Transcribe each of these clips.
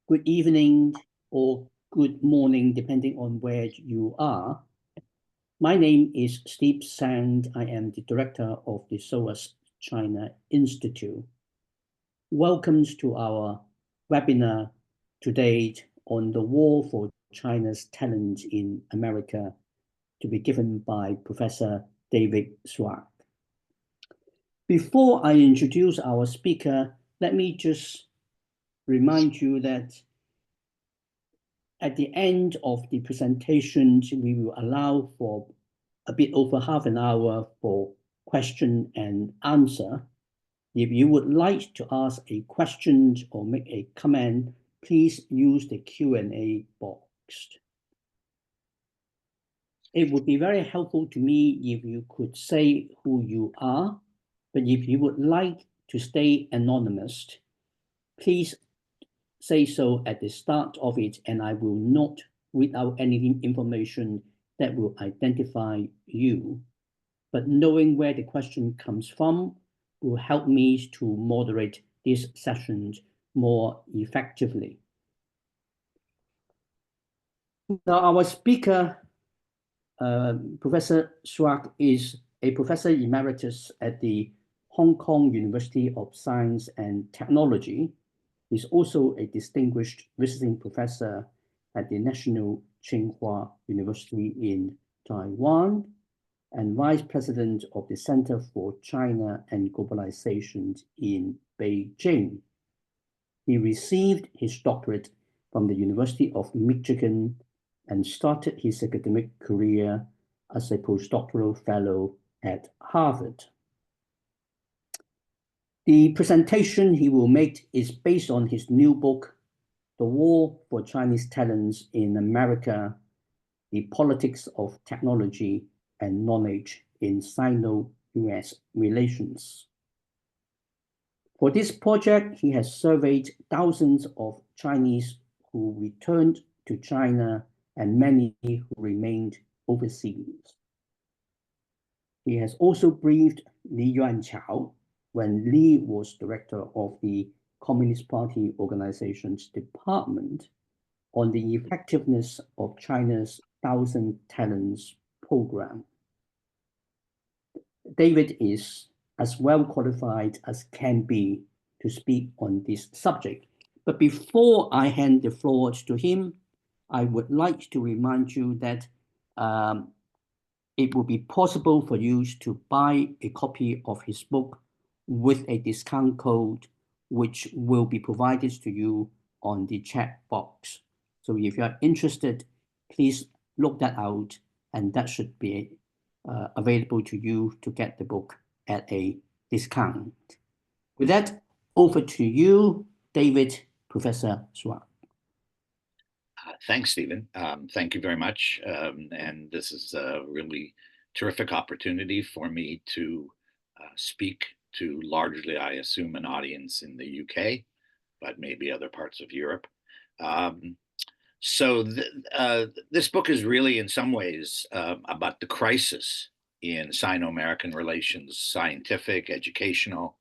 good evening, or good morning, depending on where you are. My name is Steve Sand. I am the director of the SOAS China Institute. Welcome to our webinar today on the war for China's talent in America, to be given by Professor David Zweig. Before I introduce our speaker, let me just remind you that at the end of the presentation, we will allow for a bit over half an hour for question and answer. If you would like to ask a question or make a comment, please use the Q&A box. It would be very helpful to me if you could say who you are, but if you would like to stay anonymous, please say so at the start of it, and I will not read out any information that will identify you. But knowing where the question comes from will help me to moderate this session more effectively. Now, our speaker, Professor Zweig, is a professor emeritus at the Hong Kong University of Science and Technology. He's also a distinguished visiting professor at the National Tsinghua University in Taiwan and vice president of the Center for China and Globalization in Beijing. He received his doctorate from the University of Michigan and started his academic career as a postdoctoral fellow at Harvard. The presentation he will make is based on his new book, The War for Chinese Talents in America, The Politics of Technology and Knowledge in Sino-US Relations. For this project, he has surveyed thousands of Chinese who returned to China and many who remained overseas. He has also briefed Li Yuanqiao when Li was director of the Communist Party Organization's department on the effectiveness of China's 1,000 Talents program. David is as well qualified as can be to speak on this subject. But before I hand the floor to him, I would like to remind you that it will be possible for you to buy a copy of his book with a discount code, which will be provided to you on the chat box. So if you are interested, please look that out, and that should be available to you to get the book at a discount. With that, over to you, David, Professor Zweig. Thanks, Stephen. Thank you very much. And this is a really terrific opportunity for me to speak to largely, I assume, an audience in the UK, but maybe other parts of Europe. This book is really, in some ways, about the crisis in Sino-American relations, scientific, educational,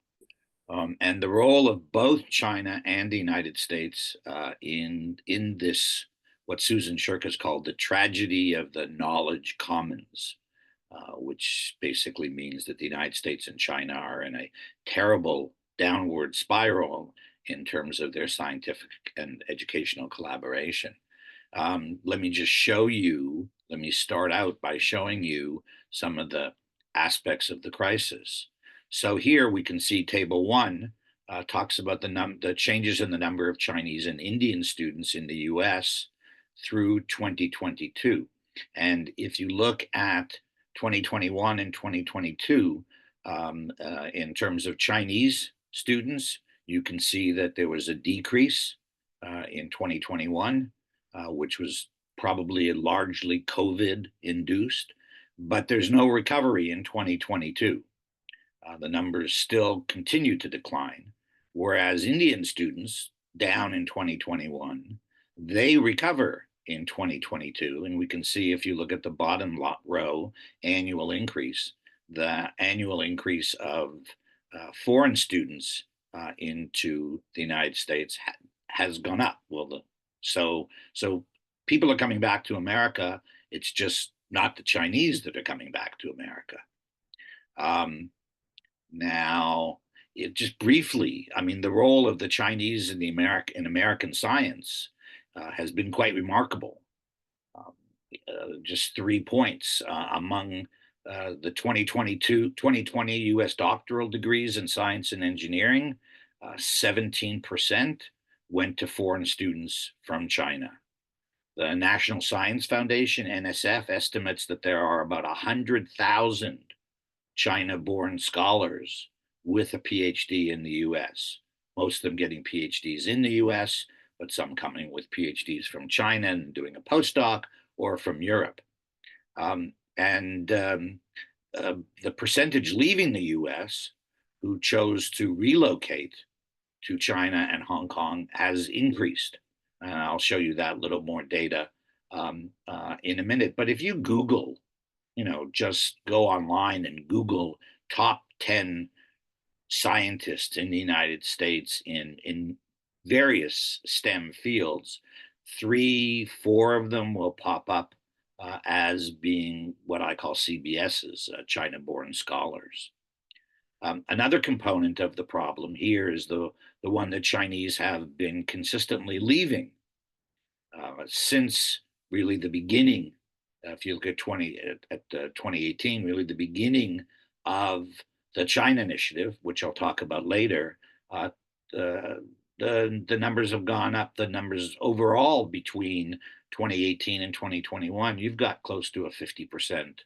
and the role of both China and the United States in this, what Susan Shirk has called the tragedy of the knowledge commons, which basically means that the United States and China are in a terrible downward spiral in terms of their scientific and educational collaboration. Let me start out by showing you some of the aspects of the crisis. So here we can see table 1 talks about the changes in the number of Chinese and Indian students in the US through 2022. And if you look at 2021 and 2022, in terms of Chinese students, you can see that there was a decrease in 2021, which was probably largely COVID induced, but there's no recovery in 2022. The numbers still continue to decline, whereas Indian students down in 2021, they recover in 2022. And we can see, if you look at the bottom row, annual increase, the annual increase of foreign students into the United States has gone up. Well, so people are coming back to America. It's just not the Chinese that are coming back to America. Now, just briefly, I mean, the role of the Chinese in American science has been quite remarkable. Just 3 points among the 2020 U.S. doctoral degrees in science and engineering, 17% went to foreign students from China. The National Science Foundation, NSF, estimates that there are about 100,000 China-born scholars with a PhD in the U.S., most of them getting PhDs in the U.S., but some coming with PhDs from China and doing a postdoc, or from Europe. The percentage leaving the US who chose to relocate to China and Hong Kong has increased. And I'll show you that little more data in a minute. But if you Google, just go online and Google top 10 scientists in the United States in various STEM fields, 3, 4 of them will pop up as being what I call CBSs, China-born scholars. Another component of the problem here is the one that Chinese have been consistently leaving since really the beginning. If you look at 2018, really the beginning of the China Initiative, which I'll talk about later, the numbers have gone up. The numbers overall between 2018 and 2021, you've got close to a 50%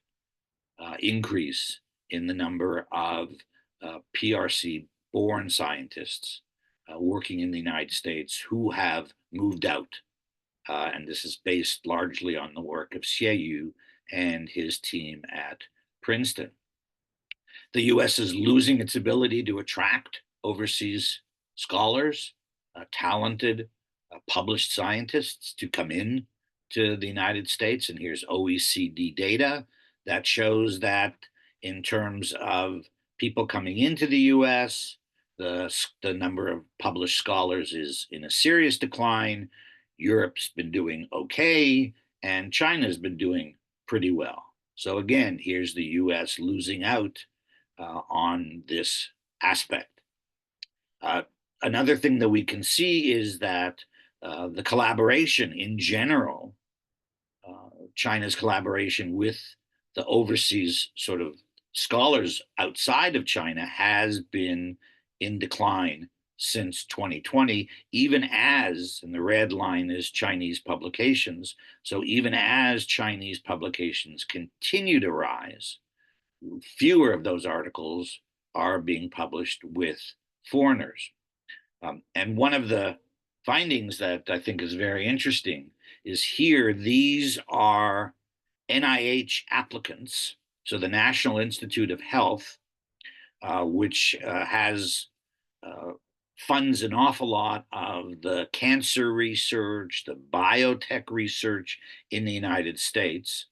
increase in the number of PRC-born scientists working in the United States who have moved out. And this is based largely on the work of Xie Yu and his team at Princeton. The US is losing its ability to attract overseas scholars, talented, published scientists to come in to the United States. And here's OECD data that shows that in terms of people coming into the US, the number of published scholars is in a serious decline. Europe's been doing okay, and China's been doing pretty well. So again, here's the US losing out on this aspect. Another thing that we can see is that the collaboration in general, China's collaboration with the overseas sort of scholars outside of China has been in decline since 2020, even as, and the red line is Chinese publications, so even as Chinese publications continue to rise, fewer of those articles are being published with foreigners. And one of the findings that I think is very interesting is here, these are NIH applicants, so the National Institute of Health, which has funds an awful lot of the cancer research, the biotech research in the United States.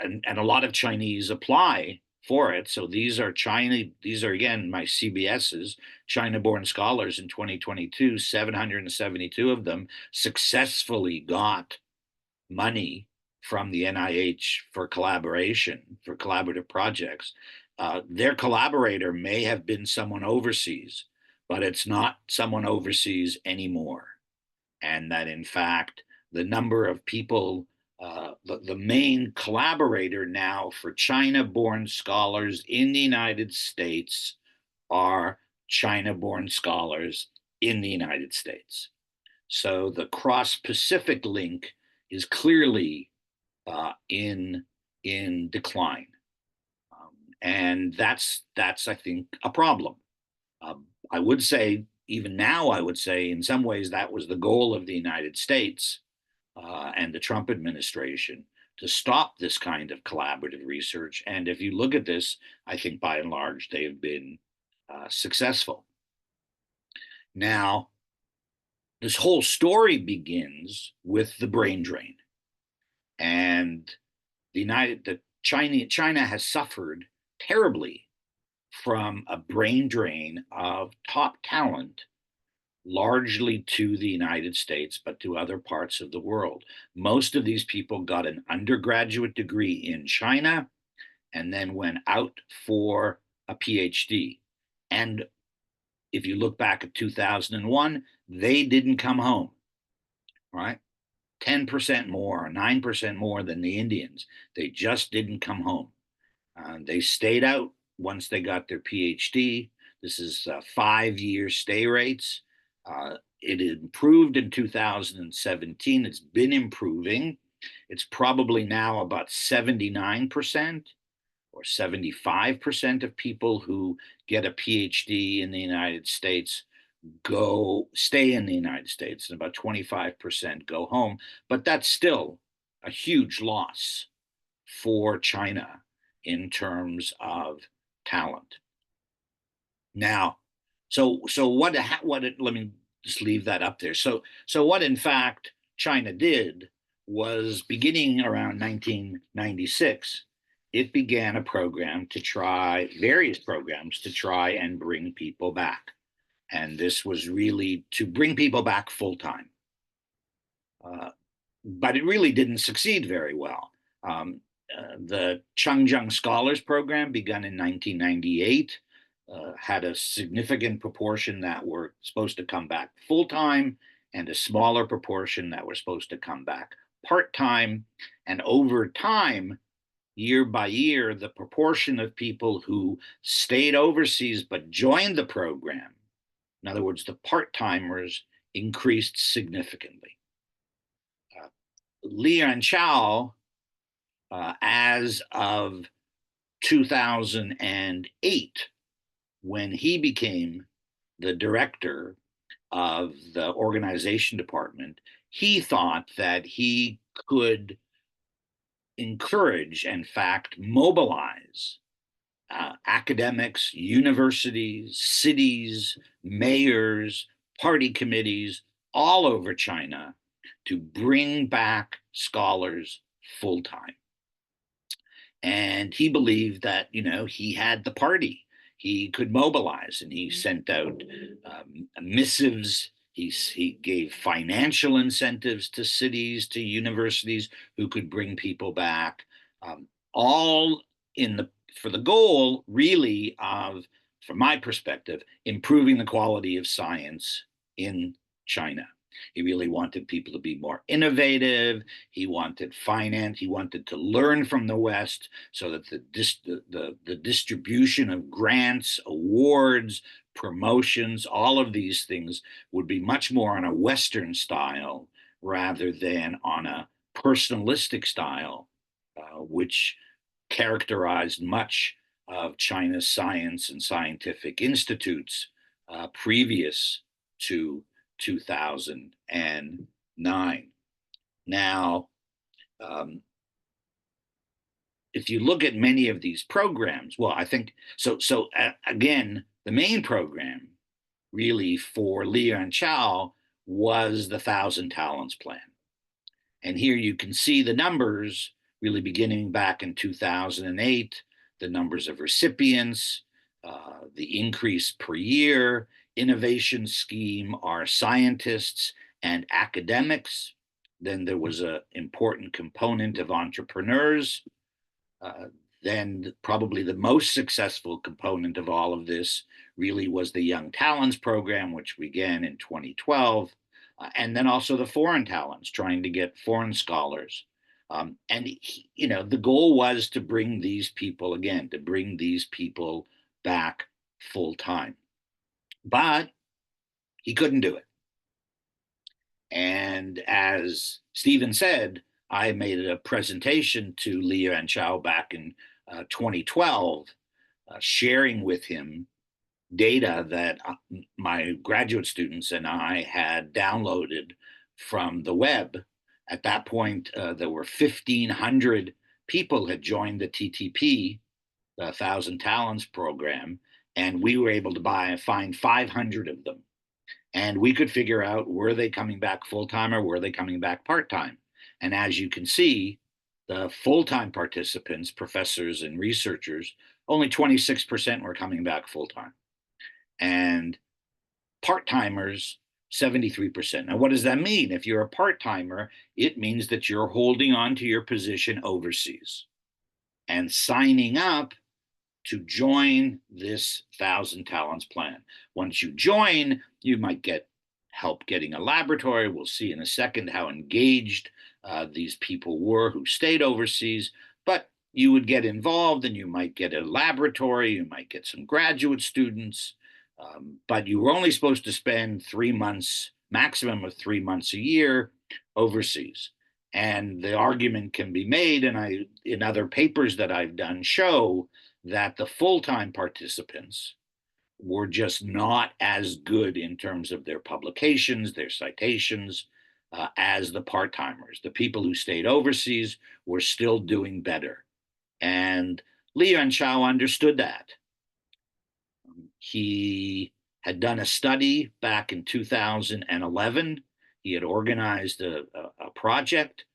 And a lot of Chinese apply for it. So these are again, my CBSs, China-born scholars in 2022, 772 of them successfully got money from the NIH for collaboration, for collaborative projects. Their collaborator may have been someone overseas, but it's not someone overseas anymore. And that in fact, the number of people, the main collaborator now for China-born scholars in the United States are China-born scholars in the United States. So the cross-Pacific link is clearly in decline. And that's, I think, a problem. I would say, even now, I would say in some ways that was the goal of the United States and the Trump administration, to stop this kind of collaborative research. And if you look at this, I think by and large, they have been successful. Now, this whole story begins with the brain drain. And China has suffered terribly from a brain drain of top talent largely to the United States, but to other parts of the world. Most of these people got an undergraduate degree in China and then went out for a PhD. And if you look back at 2001, they didn't come home, right? 10% more, 9% more than the Indians. They just didn't come home. They stayed out once they got their PhD. This is 5-year stay rates. It improved in 2017. It's been improving. It's probably now about 79% or 75% of people who get a PhD in the United States stay in the United States, and about 25% go home. But that's still a huge loss for China in terms of talent. Now, so what? Let me just leave that up there. So what in fact China did was, beginning around 1996, it began various programs to try and bring people back. And this was really to bring people back full time. But it really didn't succeed very well. The Changjiang Scholars Program, begun in 1998, had a significant proportion that were supposed to come back full time and a smaller proportion that were supposed to come back part time. And over time, year by year, the proportion of people who stayed overseas but joined the program, in other words, the part-timers, increased significantly. Li Yuanchao, as of 2008, when he became the director of the organization department, he thought that he could encourage, in fact, mobilize academics, universities, cities, mayors, party committees all over China to bring back scholars full time. And he believed that, he had the party. He could mobilize, and he sent out missives. He gave financial incentives to cities, to universities who could bring people back, all for the goal, really, of, from my perspective, improving the quality of science in China. He really wanted people to be more innovative. He wanted finance. He wanted to learn from the West, so that the distribution of grants, awards, promotions, all of these things would be much more on a Western style rather than on a personalistic style, which characterized much of China's science and scientific institutes previous to 2009. Now, if you look at many of these programs, well, I think so. Again, the main program really for Li Yuanchao was the 1,000 Talents Plan. And here you can see the numbers really beginning back in 2008, the numbers of recipients, the increase per year. Innovation scheme are scientists and academics. Then there was an important component of entrepreneurs. Then probably the most successful component of all of this really was the Young Talents Program, which began in 2012. And then also the foreign talents, trying to get foreign scholars. And, the goal was to bring these people back full time. But he couldn't do it. And as Stephen said, I made a presentation to Li Yuanchao back in 2012, sharing with him data that my graduate students and I had downloaded from the web. At that point, there were 1,500 people had joined the TTP, the 1,000 Talents Program, and we were able to find 500 of them. And we could figure out, were they coming back full-time or were they coming back part-time? And as you can see, the full-time participants, professors and researchers, only 26% were coming back full-time. And part-timers 73%. Now, what does that mean? If you're a part-timer, it means that you're holding on to your position overseas and signing up to join this 1,000 talents plan. Once you join, you might get help getting a laboratory. We'll see in a second how engaged these people were who stayed overseas, but you would get involved and you might get a laboratory, you might get some graduate students, but you were only supposed to spend 3 months, maximum of 3 months a year overseas. And the argument can be made, and I, in other papers that I've done, show that the full-time participants were just not as good in terms of their publications, their citations, as the part-timers. The people who stayed overseas were still doing better. And Li Yuanchao understood that. He had done a study back in 2011. He had organized a project,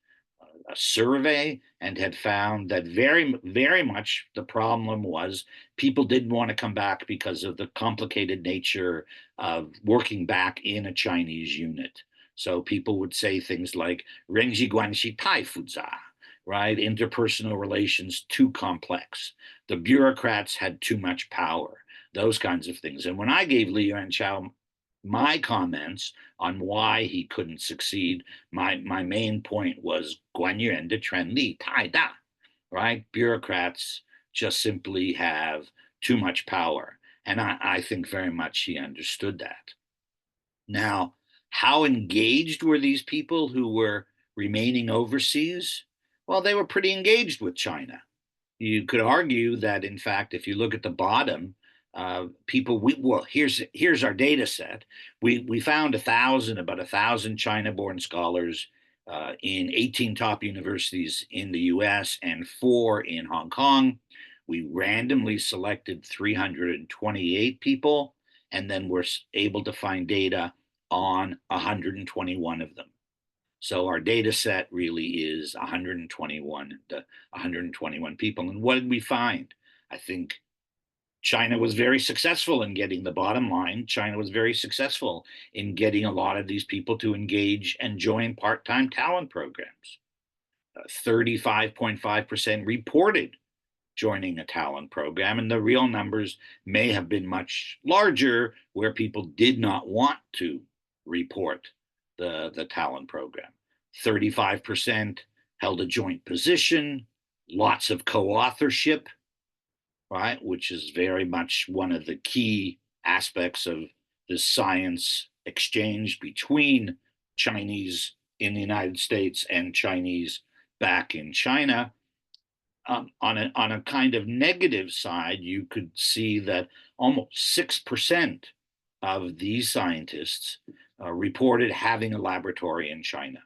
a survey, and had found that very, very much the problem was people didn't want to come back because of the complicated nature of working back in a Chinese unit. So people would say things like "renji guanxi tai fuza," right? Interpersonal relations too complex. The bureaucrats had too much power. Those kinds of things. And when I gave Li Yuanchao my comments on why he couldn't succeed, my main point was Guan Yuan de Chuan Li Tai Da, right? Bureaucrats just simply have too much power. And I think very much he understood that. Now, how engaged were these people who were remaining overseas? Well, they were pretty engaged with China. You could argue that, in fact, if you look at the bottom, well, here's our data set. We found about 1,000 China-born scholars in 18 top universities in the US and 4 in Hong Kong. We randomly selected 328 people, and then we're able to find data on 121 of them. So our data set really is 121 people. And what did we find? I think China was very successful in getting the bottom line. China was very successful in getting a lot of these people to engage and join part-time talent programs. 35.5% reported joining a talent program, and the real numbers may have been much larger where people did not want to report the talent program. 35% held a joint position, lots of co-authorship, right, which is very much one of the key aspects of the science exchange between Chinese in the United States and Chinese back in China. On a kind of negative side, you could see that almost 6% of these scientists reported having a laboratory in China.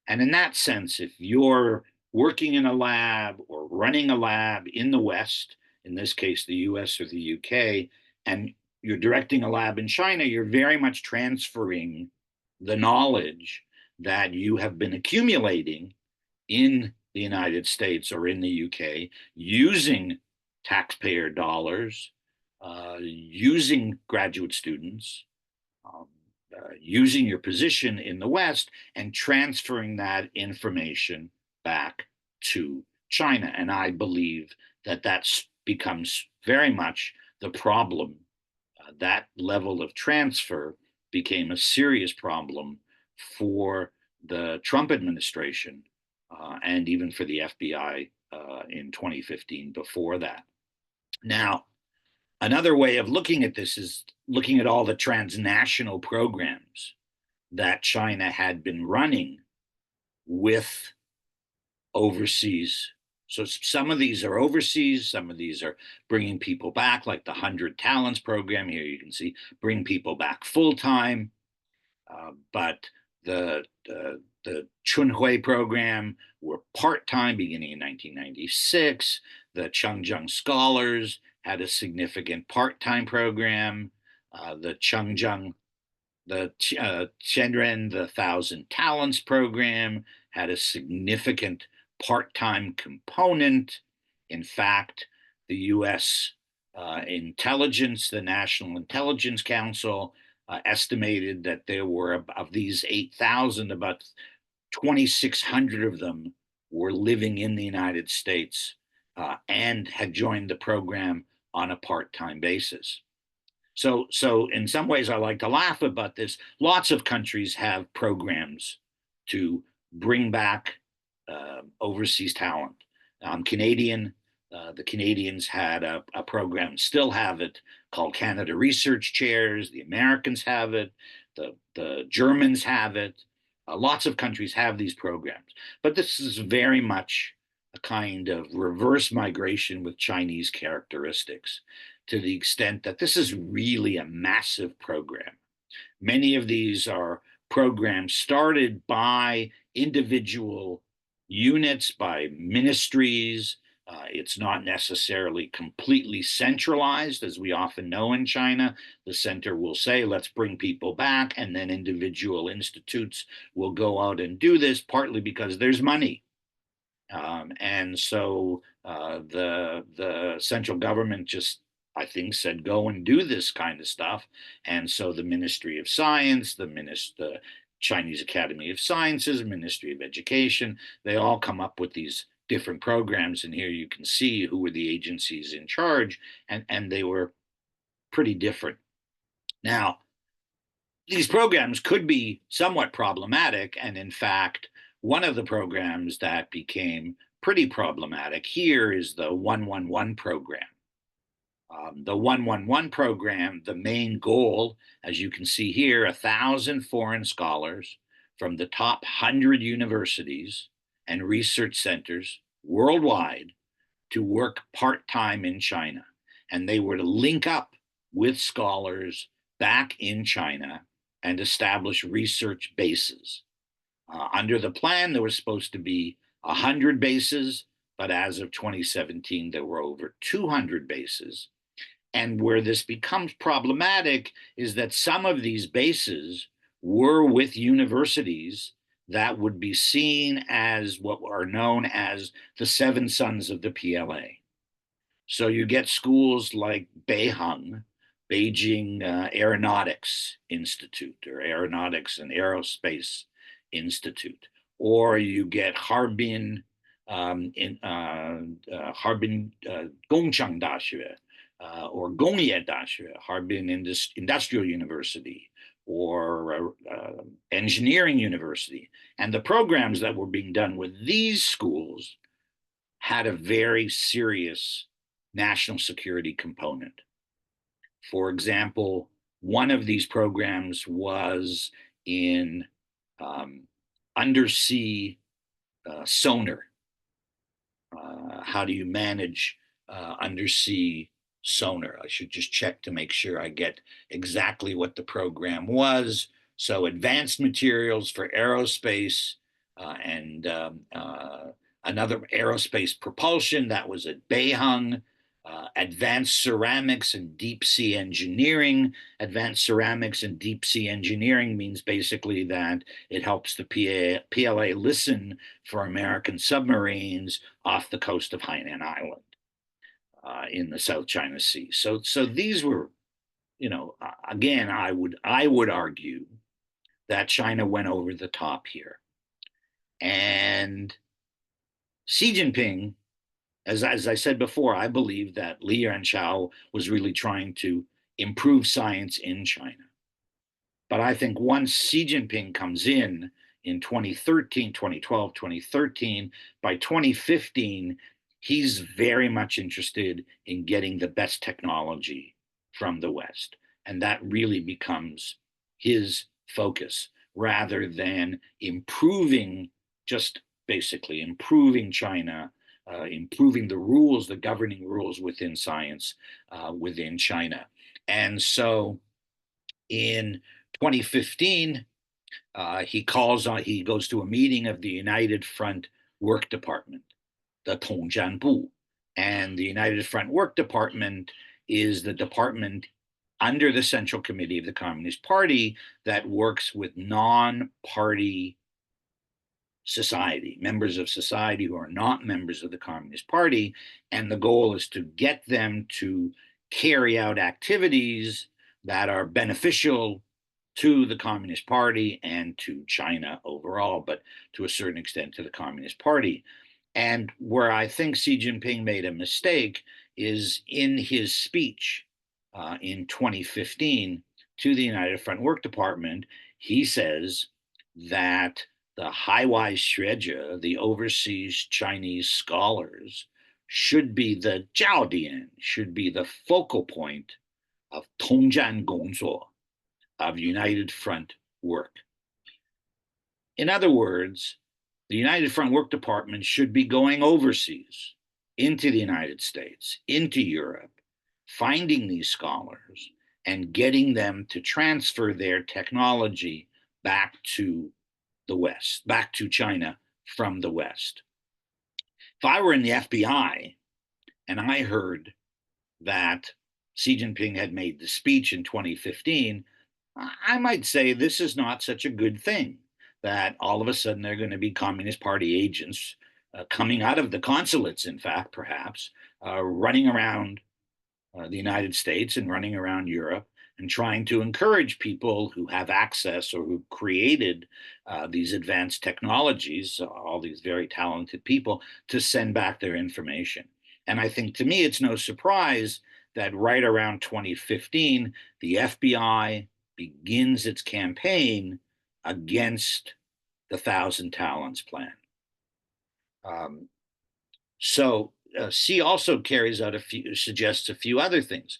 And in that sense, if you're working in a lab or running a lab in the West, in this case, the US or the UK, and you're directing a lab in China, you're very much transferring the knowledge that you have been accumulating in the United States or in the UK using taxpayer dollars, using graduate students, using your position in the West and transferring that information back to China. And I believe that becomes very much the problem. That level of transfer became a serious problem for the Trump administration and even for the FBI in 2015 before that. Now, another way of looking at this is looking at all the transnational programs that China had been running with overseas. So some of these are overseas, some of these are bringing people back, like the 100 Talents program. Here you can see bring people back full-time. But the Chunhui program were part-time beginning in 1996. The Chengzheng Scholars had a significant part-time program. The Chengzheng, the Qianren, the 1,000 Talents program had a significant part-time component. In fact, the US intelligence, the National Intelligence Council, estimated that there were, of these 8,000, about 2,600 of them were living in the United States and had joined the program on a part-time basis. So in some ways, I like to laugh about this. Lots of countries have programs to bring back overseas talent. The Canadians had a program, still have it, called Canada Research Chairs. The Americans have it. The Germans have it. Lots of countries have these programs. But this is very much a kind of reverse migration with Chinese characteristics, to the extent that this is really a massive program. Many of these are programs started by individual units, by ministries. It's not necessarily completely centralized, as we often know in China. The center will say, let's bring people back, and then individual institutes will go out and do this, partly because there's money. And so the central government just, I think, said, go and do this kind of stuff. And so the Ministry of Science, the Chinese Academy of Sciences, Ministry of Education, they all come up with these different programs. And here you can see who were the agencies in charge, and they were pretty different. Now, these programs could be somewhat problematic. And in fact, one of the programs that became pretty problematic here is the 111 program. The 111 program, the main goal, as you can see here, 1,000 foreign scholars from the top 100 universities and research centers worldwide to work part-time in China. And they were to link up with scholars back in China and establish research bases. Under the plan, there was supposed to be 100 bases, but as of 2017, there were over 200 bases. And where this becomes problematic is that some of these bases were with universities that would be seen as what are known as the seven sons of the PLA. So you get schools like Beihang, Beijing Aeronautics Institute, or Aeronautics and Aerospace Institute, or you get Harbin Harbin Gongchang Daxue, or Gongye Daxue, Harbin Industrial University, or Engineering University. And the programs that were being done with these schools had a very serious national security component. For example, one of these programs was in undersea sonar. How do you manage undersea sonar? I should just check to make sure I get exactly what the program was. So advanced materials for aerospace and another aerospace propulsion, that was at Beihang. Advanced ceramics and deep sea engineering. Advanced ceramics and deep sea engineering means basically that it helps the PLA listen for American submarines off the coast of Hainan Island in the South China Sea. So these were, again, I would argue that China went over the top here. And Xi Jinping, as I said before, I believe that Li Yuanchao was really trying to improve science in China. But I think once Xi Jinping comes in 2013, 2012, 2013, by 2015, he's very much interested in getting the best technology from the West. And that really becomes his focus, rather than basically improving China, improving the rules, the governing rules within science within China. And so in 2015, he goes to a meeting of the United Front Work Department, the Tongzhanbu. And the United Front Work Department is the department under the Central Committee of the Communist Party that works with non-party society, members of society who are not members of the Communist Party. And the goal is to get them to carry out activities that are beneficial to the Communist Party and to China overall, but to a certain extent to the Communist Party. And where I think Xi Jinping made a mistake is in his speech in 2015 to the United Front Work Department. He says that the Haiwai the overseas Chinese scholars, should be the Jiaodian, should be the focal point of Tongzhan Gongzuo, of United Front work. In other words, the United Front Work Department should be going overseas into the United States, into Europe, finding these scholars and getting them to transfer their technology back to the West, back to China from the West. If I were in the FBI and I heard that Xi Jinping had made the speech in 2015, I might say this is not such a good thing, that all of a sudden they're going to be Communist Party agents coming out of the consulates, in fact, perhaps, running around the United States and running around Europe and trying to encourage people who have access or who created these advanced technologies, all these very talented people, to send back their information. And I think, to me, it's no surprise that right around 2015, the FBI begins its campaign against the Thousand Talents Plan. Xi also carries out suggests a few other things.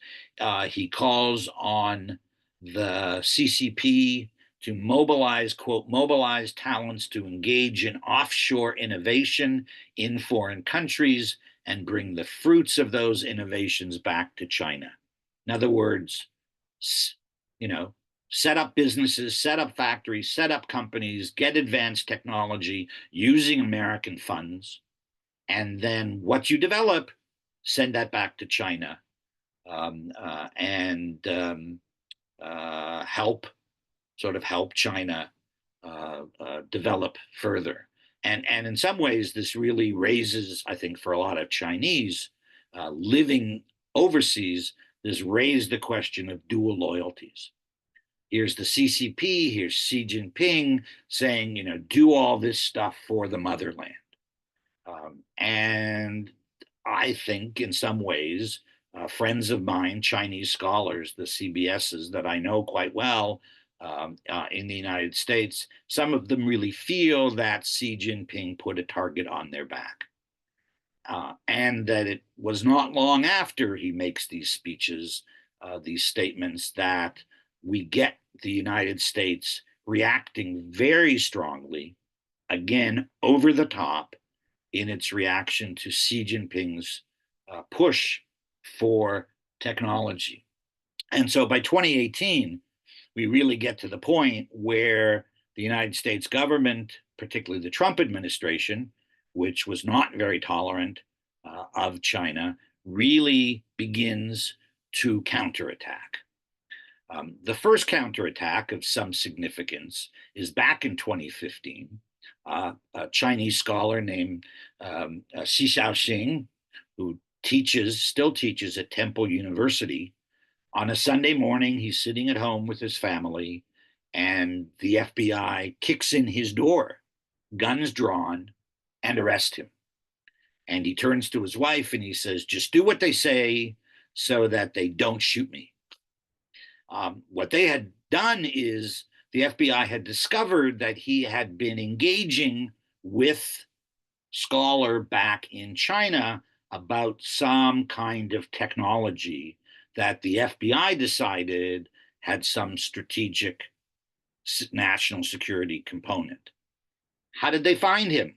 He calls on the CCP to mobilize, quote, mobilize talents to engage in offshore innovation in foreign countries and bring the fruits of those innovations back to China. In other words, set up businesses, set up factories, set up companies, get advanced technology using American funds, and then what you develop, send that back to China and help China develop further. And in some ways, this really raises, I think, for a lot of Chinese living overseas, this raised the question of dual loyalties. Here's the CCP, here's Xi Jinping saying, do all this stuff for the motherland. And I think in some ways, friends of mine, Chinese scholars, the CBSs that I know quite well in the United States, some of them really feel that Xi Jinping put a target on their back. And that it was not long after he makes these speeches, these statements, that we get the United States reacting very strongly, again, over the top, in its reaction to Xi Jinping's push for technology. And so by 2018, we really get to the point where the United States government, particularly the Trump administration, which was not very tolerant of China, really begins to counterattack. The first counterattack of some significance is back in 2015. A Chinese scholar named Xi Xiaoxing, who still teaches at Temple University. On a Sunday morning, he's sitting at home with his family, and the FBI kicks in his door, guns drawn, and arrest him. And he turns to his wife and he says, just do what they say so that they don't shoot me. What they had done is the FBI had discovered that he had been engaging with scholar back in China about some kind of technology that the FBI decided had some strategic national security component. How did they find him?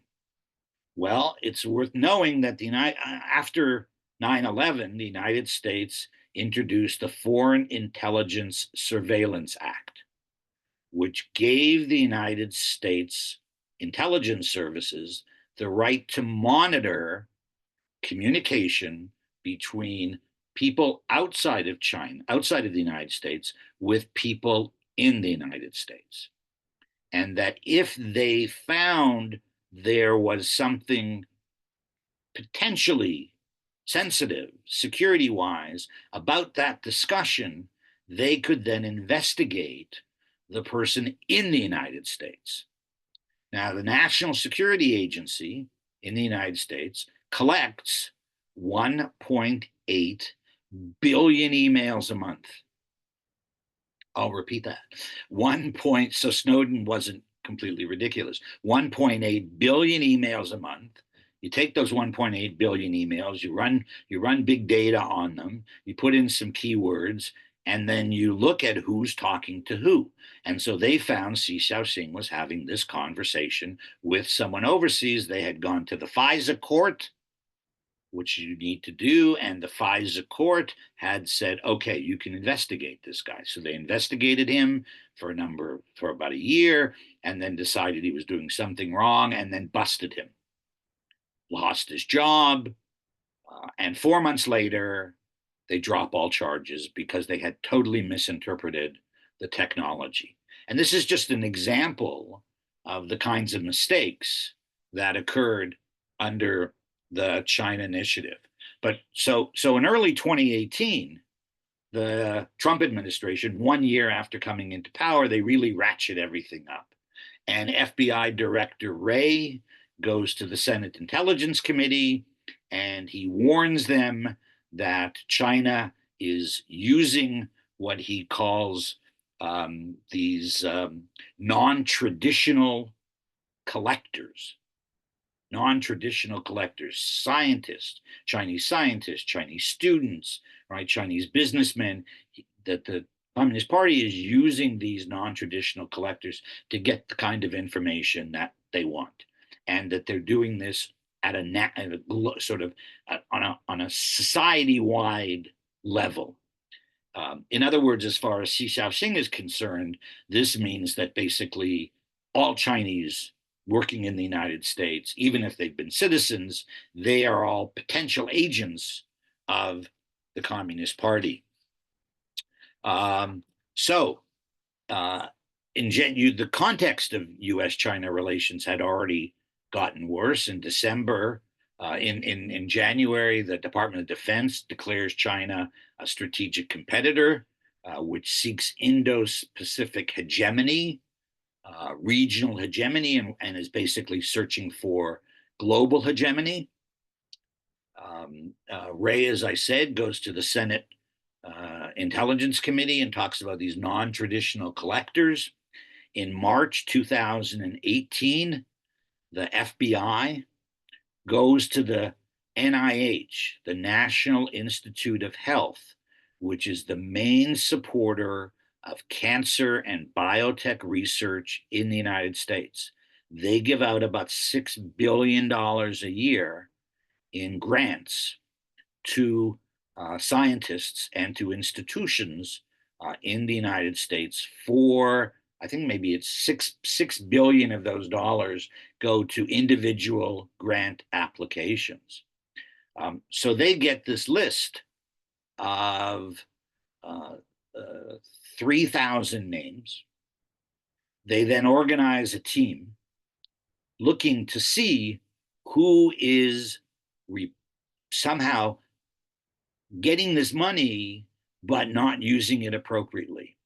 Well, it's worth knowing that after 9/11, the United States introduced the Foreign Intelligence Surveillance Act, which gave the United States intelligence services the right to monitor communication between people outside of China, outside of the United States, with people in the United States. And that if they found there was something potentially sensitive, security-wise, about that discussion, they could then investigate the person in the United States. Now, the National Security Agency in the United States collects 1.8 billion emails a month. I'll repeat that. So Snowden wasn't completely ridiculous. 1.8 billion emails a month. You take those 1.8 billion emails, you run big data on them, you put in some keywords, and then you look at who's talking to who. And so they found Xi Xiaoxing was having this conversation with someone overseas. They had gone to the FISA court, which you need to do, and the FISA court had said, okay, you can investigate this guy. So they investigated him for about a year, and then decided he was doing something wrong, and then busted him. Lost his job, and 4 months later, they drop all charges because they had totally misinterpreted the technology. And this is just an example of the kinds of mistakes that occurred under the China initiative. But so in early 2018, the Trump administration, 1 year after coming into power, they really ratchet everything up. And FBI Director Wray goes to the Senate Intelligence Committee, and he warns them that China is using what he calls these non-traditional collectors, scientists, Chinese students, right, Chinese businessmen, that the Communist Party is using these non-traditional collectors to get the kind of information that they want, and that they're doing this at a sort of on a society-wide level. In other words, as far as Xi Xiaoxing is concerned, this means that basically all Chinese working in the United States, even if they've been citizens, they are all potential agents of the Communist Party. The context of U.S.-China relations had already gotten worse. In December, in January, the Department of Defense declares China a strategic competitor, which seeks Indo-Pacific hegemony, regional hegemony, and is basically searching for global hegemony. Wray, as I said, goes to the Senate Intelligence Committee and talks about these non-traditional collectors. In March 2018, the FBI goes to the NIH, the National Institute of Health, which is the main supporter of cancer and biotech research in the United States. They give out about $6 billion a year in grants to scientists and to institutions in the United States for, I think maybe it's six billion of those dollars go to individual grant applications. So they get this list of 3,000 names. They then organize a team looking to see who is somehow getting this money but not using it appropriately,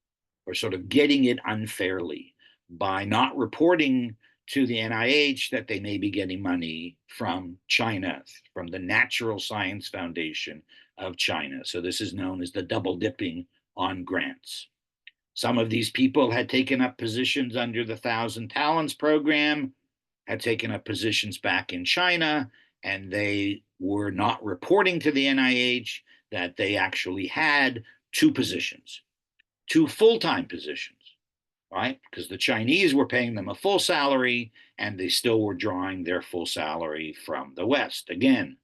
or sort of getting it unfairly by not reporting to the NIH that they may be getting money from China, from the Natural Science Foundation of China. So this is known as the double dipping on grants. Some of these people had taken up positions under the 1,000 Talents program, had taken up positions back in China, and they were not reporting to the NIH that they actually had two positions, two full-time positions, right? Because the Chinese were paying them a full salary, and they still were drawing their full salary from the West. Again,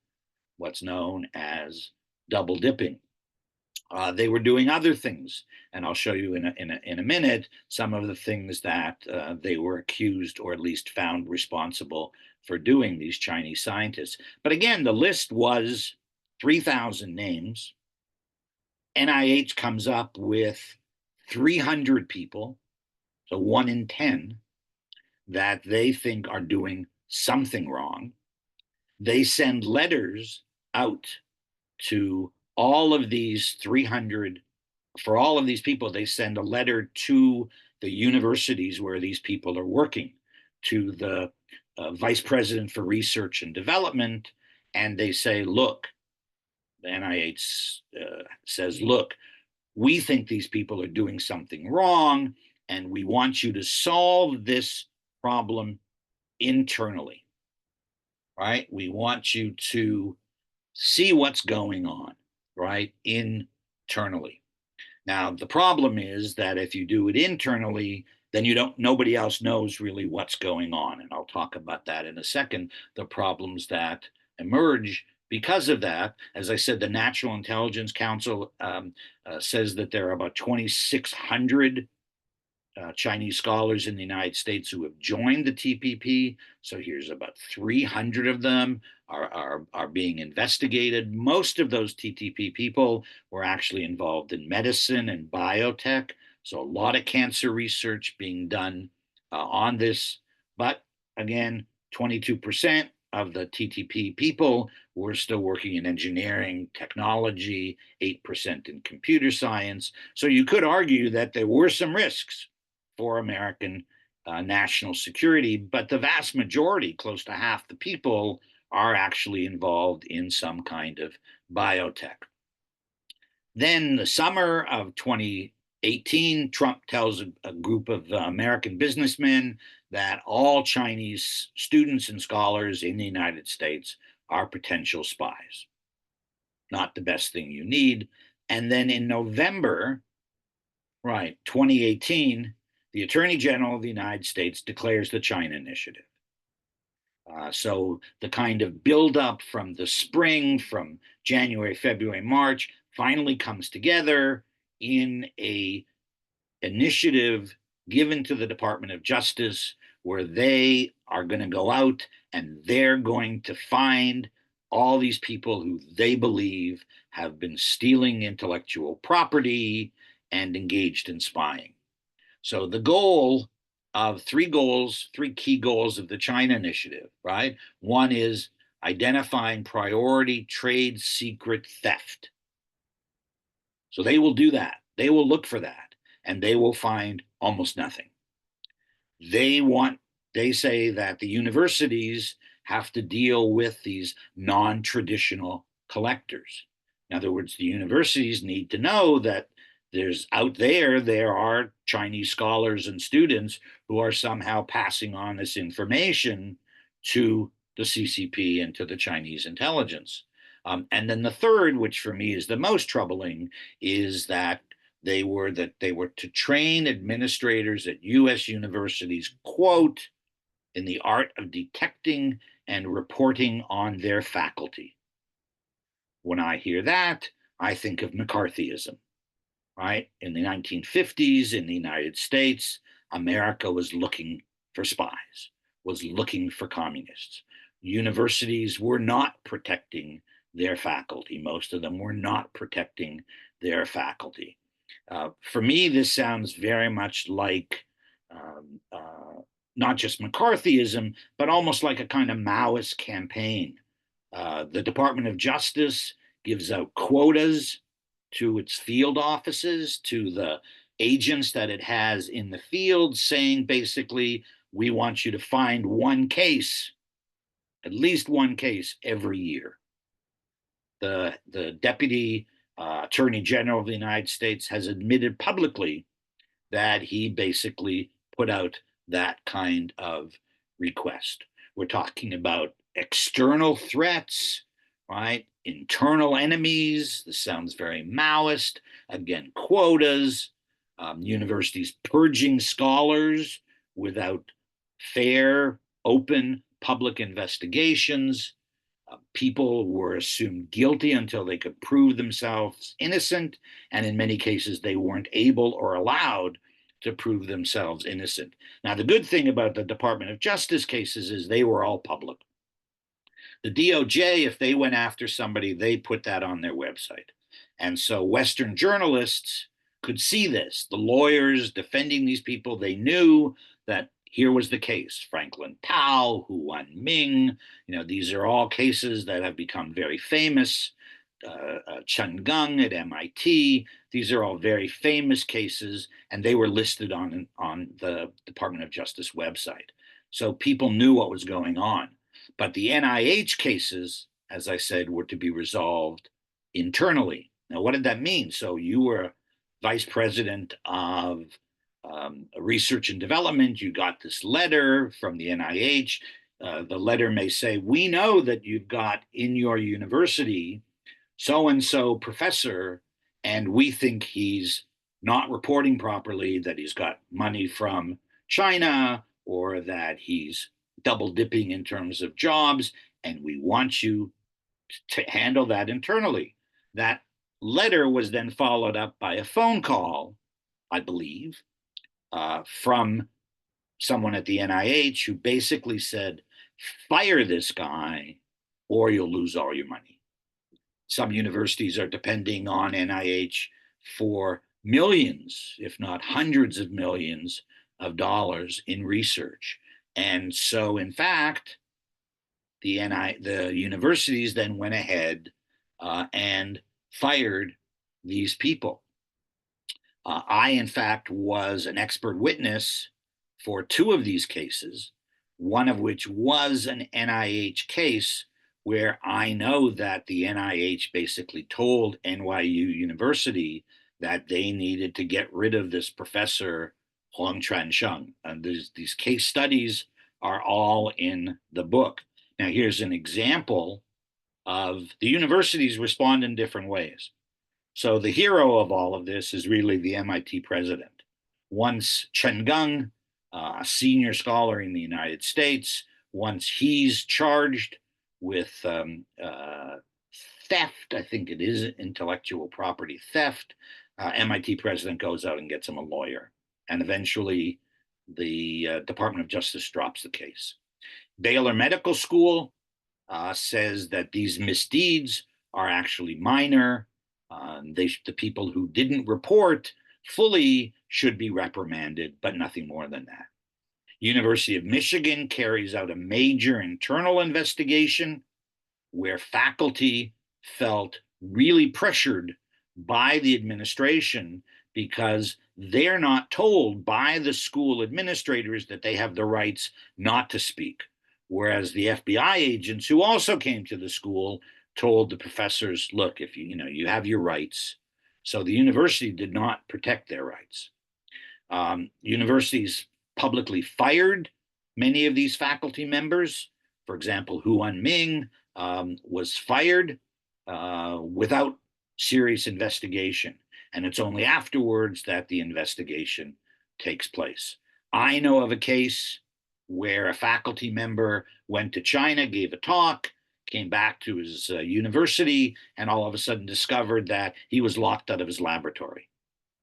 what's known as double dipping. They were doing other things, and I'll show you in a minute some of the things that they were accused, or at least found responsible for doing, these Chinese scientists. But again, the list was 3,000 names. NIH comes up with 300 people, so 1 in 10, that they think are doing something wrong. They send letters out to all of these 300. For all of these people, they send a letter to the universities where these people are working, to the vice president for research and development, and they say, look, the NIH says, look, we think these people are doing something wrong, and we want you to solve this problem internally, right? We want you to see what's going on, right, internally. Now, the problem is that if you do it internally, then nobody else knows really what's going on. And I'll talk about that in a second, the problems that emerge because of that. As I said, the National Intelligence Council says that there are about 2,600 Chinese scholars in the United States who have joined the TPP. So here's about 300 of them are being investigated. Most of those TTP people were actually involved in medicine and biotech. So a lot of cancer research being done on this. But again, 22% of the TTP people were still working in engineering, technology, 8% in computer science. So you could argue that there were some risks for American national security, but the vast majority, close to half the people, are actually involved in some kind of biotech. Then the summer of 2018, Trump tells a group of American businessmen that all Chinese students and scholars in the United States are potential spies. Not the best thing you need. And then in November, 2018, the Attorney General of the United States declares the China Initiative. So the kind of buildup from the spring, from January, February, March, finally comes together in an initiative given to the Department of Justice, where they are going to go out and they're going to find all these people who they believe have been stealing intellectual property and engaged in spying. So the goal of three key goals of the China Initiative, right? One is identifying priority trade secret theft. So they will do that. They will look for that, and they will find almost nothing. They say that the universities have to deal with these non-traditional collectors. In other words, the universities need to know that there are Chinese scholars and students who are somehow passing on this information to the CCP and to the Chinese intelligence. And then the third, which for me is the most troubling, is that they were to train administrators at U.S. universities, quote, in the art of detecting and reporting on their faculty. When I hear that, I think of McCarthyism. Right? In the 1950s in the United States, America was looking for spies, was looking for communists. Universities were not protecting their faculty. Most of them were not protecting their faculty. For me, this sounds very much like not just McCarthyism, but almost like a kind of Maoist campaign. The Department of Justice gives out quotas to its field offices, to the agents that it has in the field, saying basically, we want you to find one case, at least one case every year. The Deputy Attorney General of the United States has admitted publicly that he basically put out that kind of request. We're talking about external threats, right? Internal enemies. This sounds very Maoist. Again, quotas, universities purging scholars without fair, open public investigations. People were assumed guilty until they could prove themselves innocent, and in many cases, they weren't able or allowed to prove themselves innocent. Now, the good thing about the Department of Justice cases is they were all public. The DOJ, if they went after somebody, they put that on their website. And so Western journalists could see this. The lawyers defending these people, they knew that here was the case. Franklin Tao, Hu Wanming, these are all cases that have become very famous. Chen Gung at MIT. These are all very famous cases, and they were listed on the Department of Justice website. So people knew what was going on. But the NIH cases, as I said, were to be resolved internally. Now, what did that mean? So you were vice president of research and development. You got this letter from the NIH. The letter may say, we know that you've got in your university so-and-so professor, and we think he's not reporting properly, that he's got money from China, or that he's double dipping in terms of jobs, and we want you to handle that internally. That letter was then followed up by a phone call, I believe, from someone at the NIH who basically said, fire this guy or you'll lose all your money. Some universities are depending on NIH for millions, if not hundreds of millions of dollars in research. And so, in fact, the universities then went ahead and fired these people. I, in fact, was an expert witness for two of these cases, one of which was an NIH case where I know that the NIH basically told NYU University that they needed to get rid of this professor, Huangchuan Sheng. And these case studies are all in the book. Now, here's an example of the universities respond in different ways. So the hero of all of this is really the MIT president. Once Chen Gung, a senior scholar in the United States, once he's charged with theft, I think it is intellectual property theft, MIT president goes out and gets him a lawyer. And eventually the Department of Justice drops the case. Baylor Medical School says that these misdeeds are actually minor. The people who didn't report fully should be reprimanded, but nothing more than that. University of Michigan carries out a major internal investigation where faculty felt really pressured by the administration because they're not told by the school administrators that they have the rights not to speak. Whereas the FBI agents who also came to the school told the professors, look, if you have your rights. So the university did not protect their rights. Universities publicly fired many of these faculty members. For example, Huan Ming was fired without serious investigation. And it's only afterwards that the investigation takes place. I know of a case where a faculty member went to China, gave a talk, came back to his university, and all of a sudden discovered that he was locked out of his laboratory.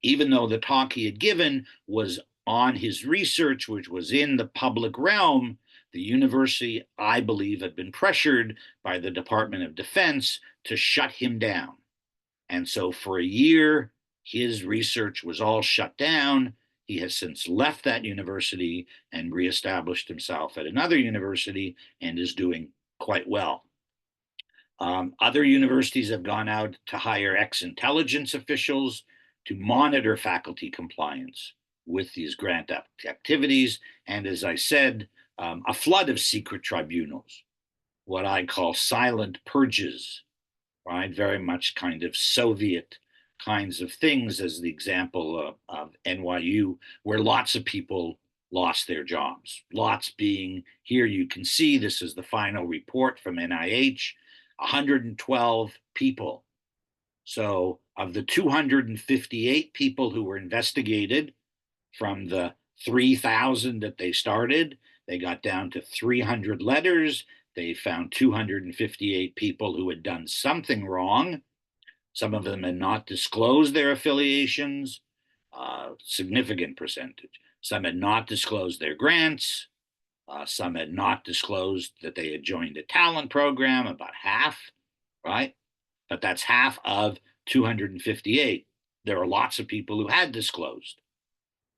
Even though the talk he had given was on his research, which was in the public realm, the university, I believe, had been pressured by the Department of Defense to shut him down. And so for a year, his research was all shut down. He has since left that university and reestablished himself at another university and is doing quite well. Other universities have gone out to hire ex-intelligence officials to monitor faculty compliance with these grant activities. And as I said, a flood of secret tribunals, what I call silent purges, right? Very much kind of Soviet kinds of things, as the example of NYU, where lots of people lost their jobs. Lots being, here you can see, this is the final report from NIH, 112 people. So of the 258 people who were investigated from the 3,000 that they started, they got down to 300 letters. They found 258 people who had done something wrong. Some of them had not disclosed their affiliations, significant percentage. Some had not disclosed their grants. Some had not disclosed that they had joined a talent program, about half, right? But that's half of 258. There are lots of people who had disclosed.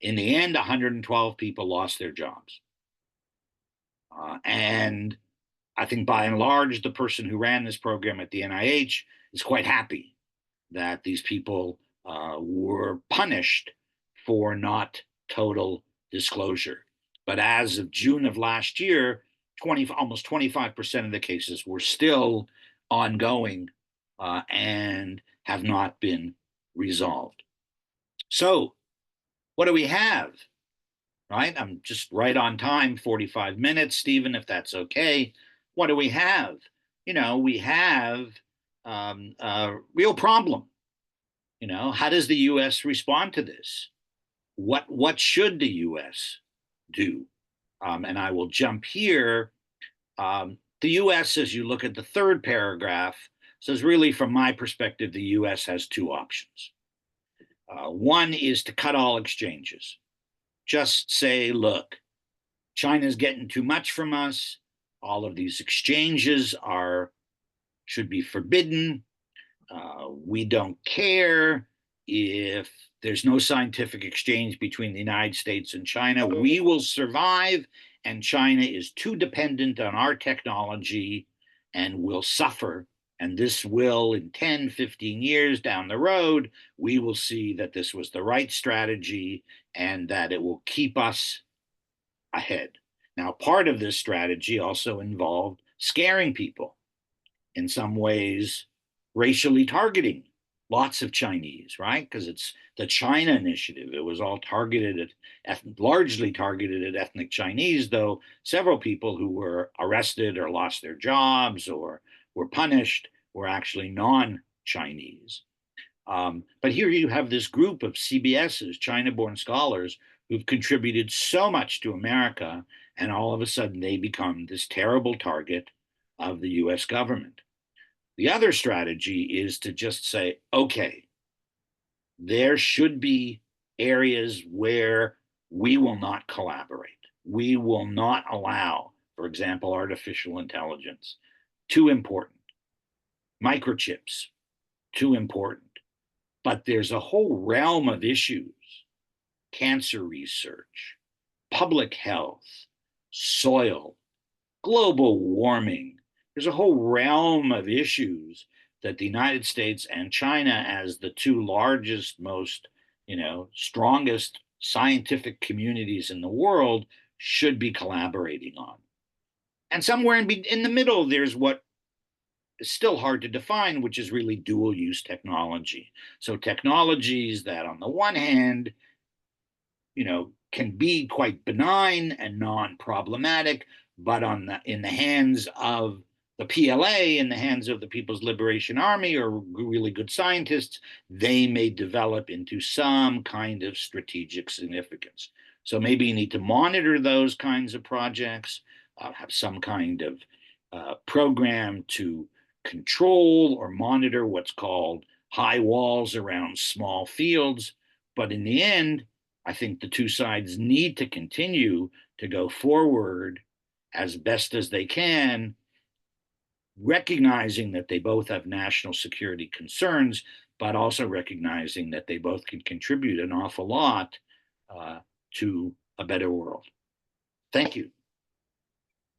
In the end, 112 people lost their jobs. And I think by and large, the person who ran this program at the NIH is quite happy that these people were punished for not total disclosure. But as of June of last year, almost 25% of the cases were still ongoing and have not been resolved. So what do we have? Right? I'm just right on time, 45 minutes, Stephen, if that's okay. What do we have? We have a real problem. How does the U.S. respond to this? What should the U.S. do? And I will jump here. The U.S., as you look at the third paragraph, says really, from my perspective, the U.S. has two options. One is to cut all exchanges. Just say, look, China's getting too much from us. All of these exchanges should be forbidden. We don't care if there's no scientific exchange between the United States and China. We will survive, and China is too dependent on our technology and will suffer. And this will, in 10, 15 years down the road, we will see that this was the right strategy and that it will keep us ahead. Now, part of this strategy also involved scaring people, in some ways racially targeting lots of Chinese, right? Because it's the China Initiative. It was all largely targeted at ethnic Chinese, though several people who were arrested or lost their jobs or were punished were actually non-Chinese. But here you have this group of CBS's, China-born scholars, who've contributed so much to America, and all of a sudden they become this terrible target of the US government. The other strategy is to just say, okay, there should be areas where we will not collaborate. We will not allow, for example, artificial intelligence. Too important. Microchips, too important. But there's a whole realm of issues: cancer research, public health, soil, global warming. There's a whole realm of issues that the United States and China, as the two largest, most, strongest scientific communities in the world, should be collaborating on. And somewhere in the middle, there's what is still hard to define, which is really dual use technology. So technologies that on the one hand, can be quite benign and non-problematic, but in the hands of the PLA, in the hands of the People's Liberation Army or really good scientists, they may develop into some kind of strategic significance. So maybe you need to monitor those kinds of projects, have some kind of program to control or monitor what's called high walls around small fields. But in the end, I think the two sides need to continue to go forward as best as they can, recognizing that they both have national security concerns, but also recognizing that they both can contribute an awful lot to a better world. Thank you.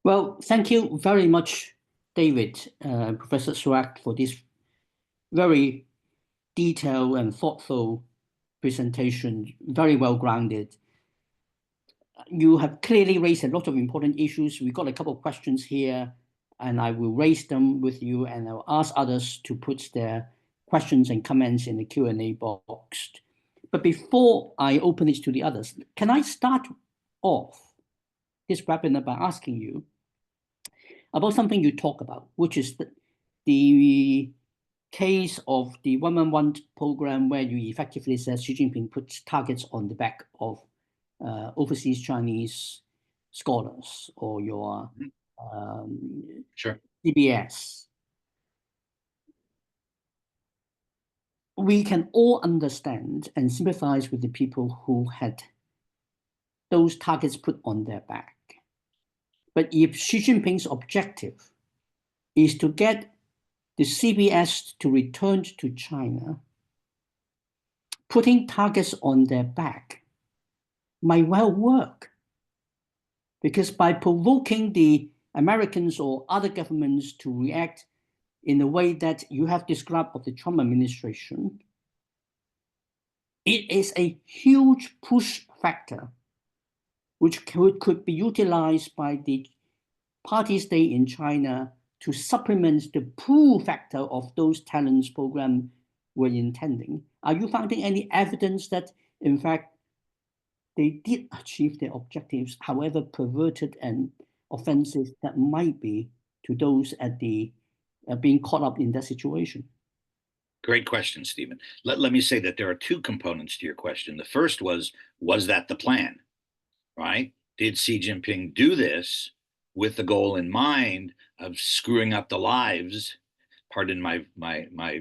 Well, thank you very much, David, Professor Zweig, for this very detailed and thoughtful presentation, very well grounded. You have clearly raised a lot of important issues. We got a couple of questions here, and I will raise them with you, and I'll ask others to put their questions and comments in the Q&A box. But before I open it to the others, can I start off this webinar by asking you about something you talk about, which is the case of the 111 program, where you effectively said Xi Jinping puts targets on the back of overseas Chinese scholars or your Sure. CBS. We can all understand and sympathize with the people who had those targets put on their back. But if Xi Jinping's objective is to get the CBS to return to China, putting targets on their back might well work. Because by provoking the Americans or other governments to react in the way that you have described of the Trump administration, it is a huge push factor which could be utilized by the party state in China to supplement the pull factor of those talents program were intending. Are you finding any evidence that, in fact, they did achieve their objectives, however perverted and offensive that might be to those at the being caught up in that situation? Great question, Stephen. Let me say that there are two components to your question. The first was that the plan, right? Did Xi Jinping do this with the goal in mind of screwing up the lives, pardon my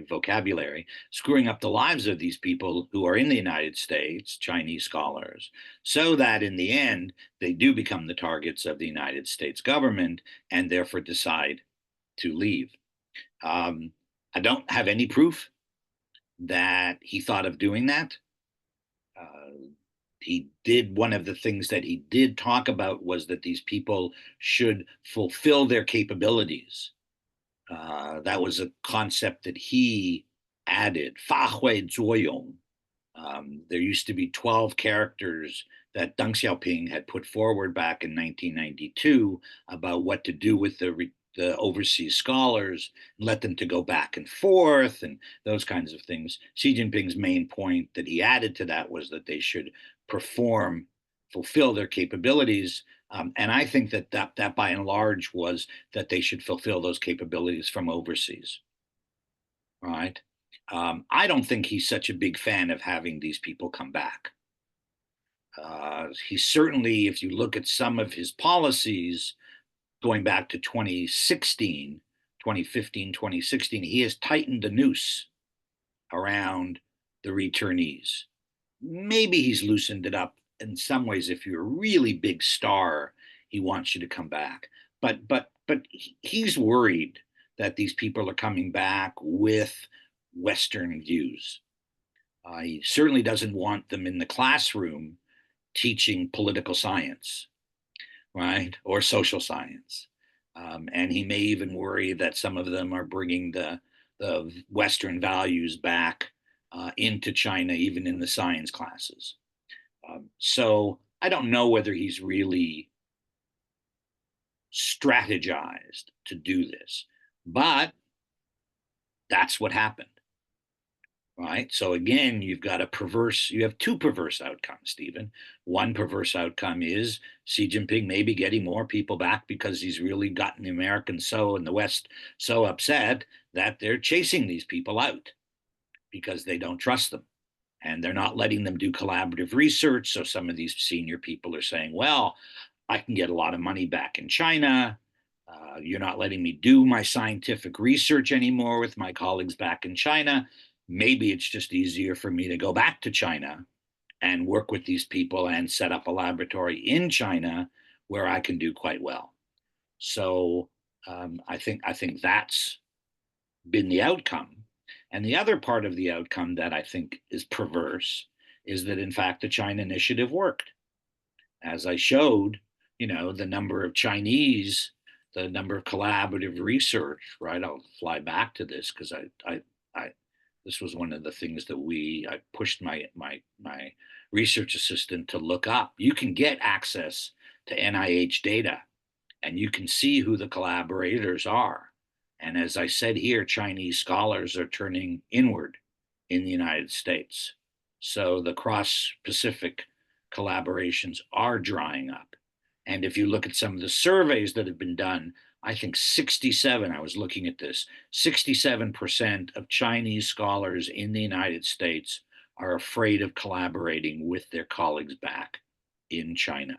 vocabulary, screwing up the lives of these people who are in the United States, Chinese scholars, so that in the end, they do become the targets of the United States government and therefore decide to leave? I don't have any proof that he thought of doing that. He did, one of the things that he did talk about was that these people should fulfill their capabilities. That was a concept that he added, 发挥作用. There used to be 12 characters that Deng Xiaoping had put forward back in 1992 about what to do with the overseas scholars and let them to go back and forth and those kinds of things. Xi Jinping's main point that he added to that was that they should fulfill their capabilities. And I think that by and large was that they should fulfill those capabilities from overseas. All right. I don't think he's such a big fan of having these people come back. He certainly, if you look at some of his policies, going back to 2016, 2015, 2016, he has tightened the noose around the returnees. Maybe he's loosened it up in some ways. If you're a really big star, he wants you to come back. But he's worried that these people are coming back with Western views. He certainly doesn't want them in the classroom teaching political science, right, or social science. And he may even worry that some of them are bringing the Western values back into China, even in the science classes. So I don't know whether he's really strategized to do this, but that's what happened. Right. So again, you have two perverse outcomes, Stephen. One perverse outcome is Xi Jinping maybe getting more people back because he's really gotten the Americans and the West so upset that they're chasing these people out because they don't trust them. And they're not letting them do collaborative research. So some of these senior people are saying, well, I can get a lot of money back in China. You're not letting me do my scientific research anymore with my colleagues back in China. Maybe it's just easier for me to go back to China and work with these people and set up a laboratory in China where I can do quite well. So I think that's been the outcome. And the other part of the outcome that I think is perverse is that, in fact, the China initiative worked. As I showed, the number of Chinese, the number of collaborative research, right? I'll fly back to this because this was one of the things that I pushed my research assistant to look up. You can get access to NIH data and you can see who the collaborators are. And as I said here, Chinese scholars are turning inward in the United States. So the cross-Pacific collaborations are drying up. And if you look at some of the surveys that have been done, I think 67, I was looking at this, 67% of Chinese scholars in the United States are afraid of collaborating with their colleagues back in China.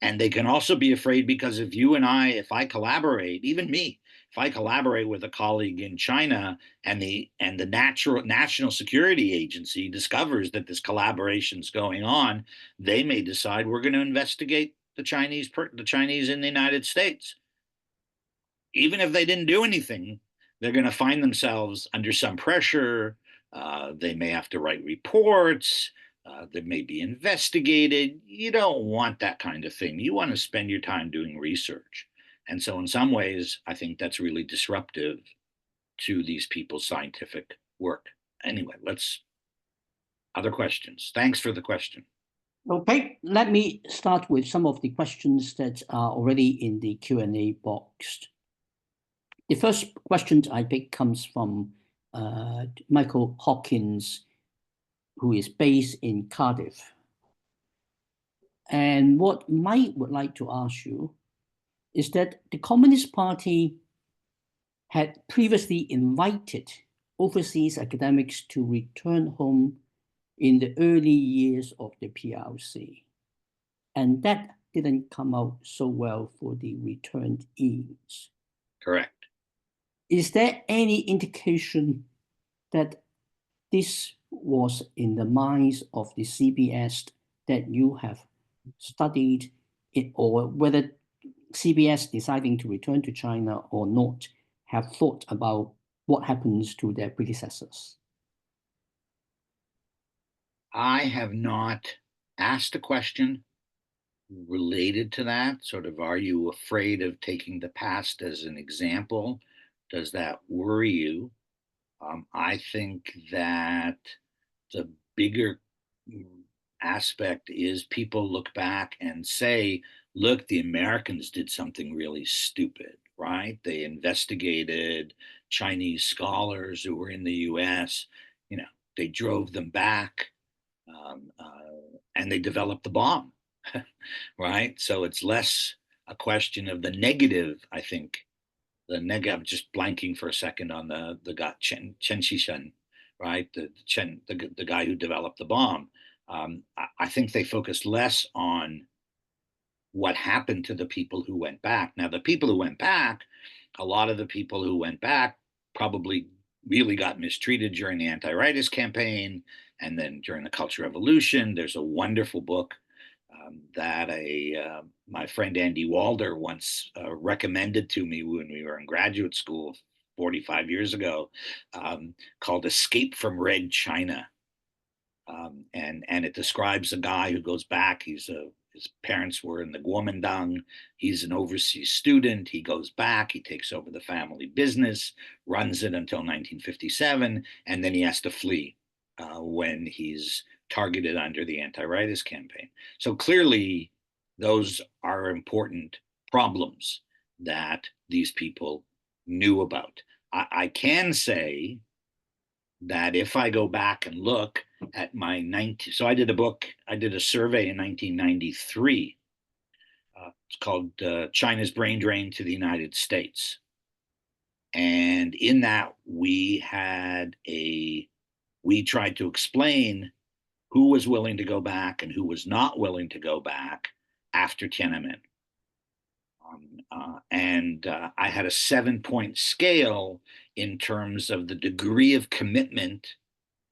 And they can also be afraid because if I collaborate, even me, if I collaborate with a colleague in China and the National Security Agency discovers that this collaboration is going on, they may decide we're going to investigate the Chinese in the United States. Even if they didn't do anything, they're going to find themselves under some pressure. They may have to write reports. That may be investigated. You don't want that kind of thing. You want to spend your time doing research. And so in some ways, I think that's really disruptive to these people's scientific work. Anyway, other questions. Thanks for the question. Okay, let me start with some of the questions that are already in the Q&A box. The first question I pick comes from Michael Hawkins, who is based in Cardiff. And what Mike would like to ask you is that the Communist Party had previously invited overseas academics to return home in the early years of the PRC. And that didn't come out so well for the returnees. Correct. Is there any indication that this was in the minds of the CBS that you have studied it, or whether CBS deciding to return to China or not have thought about what happens to their predecessors? I have not asked a question related to that. Sort of, are you afraid of taking the past as an example? Does that worry you? I think that the bigger aspect is people look back and say, look, the Americans did something really stupid, right? They investigated Chinese scholars who were in the US, they drove them back, and they developed the bomb, right? So it's less a question of the negative, I think. I'm just blanking for a second on the guy Chen Shishan, right? The guy who developed the bomb. I think they focused less on what happened to the people who went back. Now, the people who went back, a lot of the people who went back probably really got mistreated during the anti-rightist campaign and then during the Cultural Revolution. There's a wonderful book that my friend Andy Walder once recommended to me when we were in graduate school 45 years ago, called Escape from Red China. And it describes a guy who goes back. His parents were in the Kuomintang. He's an overseas student. He goes back. He takes over the family business, runs it until 1957, and then he has to flee when he's targeted under the anti-rightist campaign. So clearly, those are important problems that these people knew about. I can say that if I go back and look at my so I did a survey in 1993. It's called China's Brain Drain to the United States. And in that, we tried to explain who was willing to go back and who was not willing to go back after Tiananmen. I had a 7-point scale in terms of the degree of commitment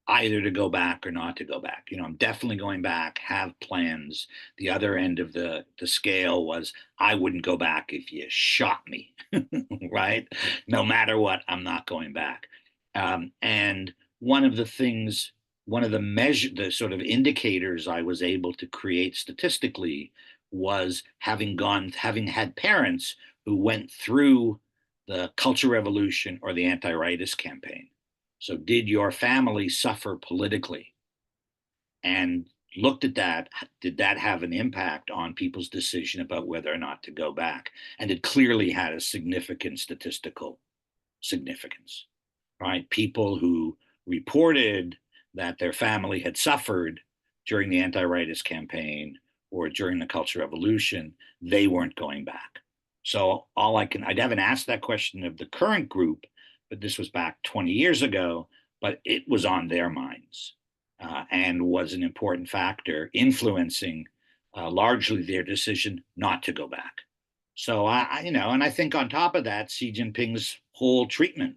either to go back or not to go back. I'm definitely going back, have plans. The other end of the scale was I wouldn't go back if you shot me, right? No matter what, I'm not going back. And one of the sort of indicators I was able to create statistically was having had parents who went through the Cultural Revolution or the anti-rightist campaign. So did your family suffer politically? And looked at that, did that have an impact on people's decision about whether or not to go back? And it clearly had a significant statistical significance, right? People who reported that their family had suffered during the anti-rightist campaign or during the Cultural Revolution, they weren't going back. So I haven't asked that question of the current group, but this was back 20 years ago, but it was on their minds and was an important factor influencing largely their decision not to go back. So and I think on top of that, Xi Jinping's whole treatment,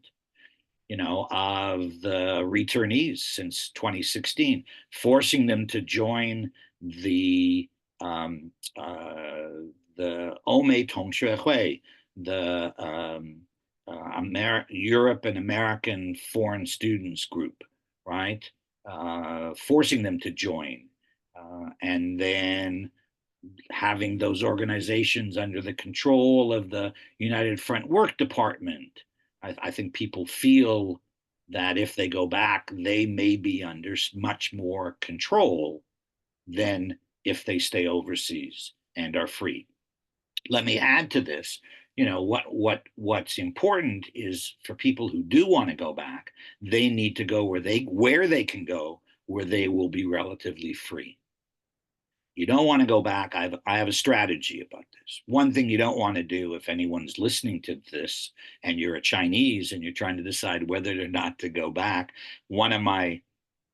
of the returnees since 2016, forcing them to join the Ome Tongxue, the Europe and American foreign students group, right? Forcing them to join and then having those organizations under the control of the United Front Work Department. I think people feel that if they go back, they may be under much more control than if they stay overseas and are free. Let me add to this. What's important is for people who do want to go back, they need to go where they can go where they will be relatively free. You don't want to go back. I have a strategy about this. One thing you don't want to do, if anyone's listening to this and you're a Chinese and you're trying to decide whether or not to go back, one of my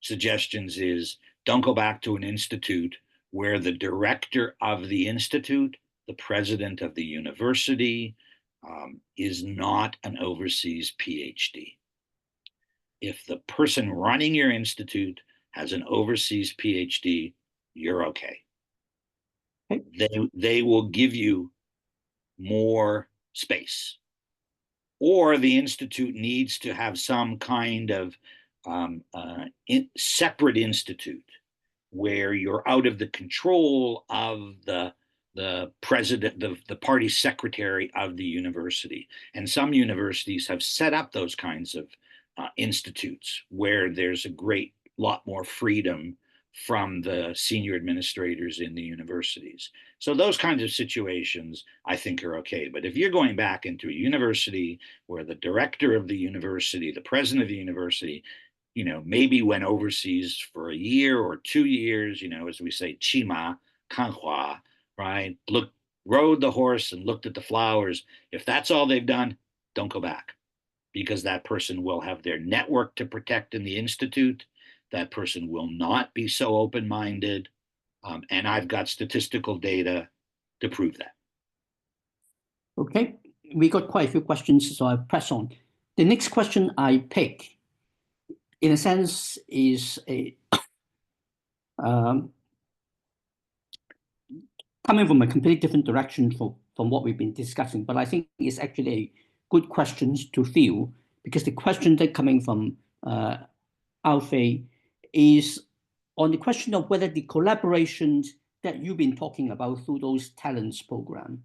suggestions is don't go back to an institute where the director of the institute, the president of the university, is not an overseas PhD. If the person running your institute has an overseas PhD, you're okay. They will give you more space. Or the institute needs to have some kind of separate institute where you're out of the control of the president, the party secretary of the university. And some universities have set up those kinds of institutes where there's a great lot more freedom from the senior administrators in the universities. So those kinds of situations I think are okay. But if you're going back into a university where the director of the university, the president of the university, maybe went overseas for a year or 2 years, as we say, qima, kanhua, right? Rode the horse and looked at the flowers. If that's all they've done, don't go back, because that person will have their network to protect in the institute. That person will not be so open-minded. And I've got statistical data to prove that. Okay, we got quite a few questions, so I'll press on. The next question I pick, in a sense, is coming from a completely different direction from what we've been discussing, but I think it's actually a good question to feel, because the question that coming from Alfei is on the question of whether the collaborations that you've been talking about through those talents program,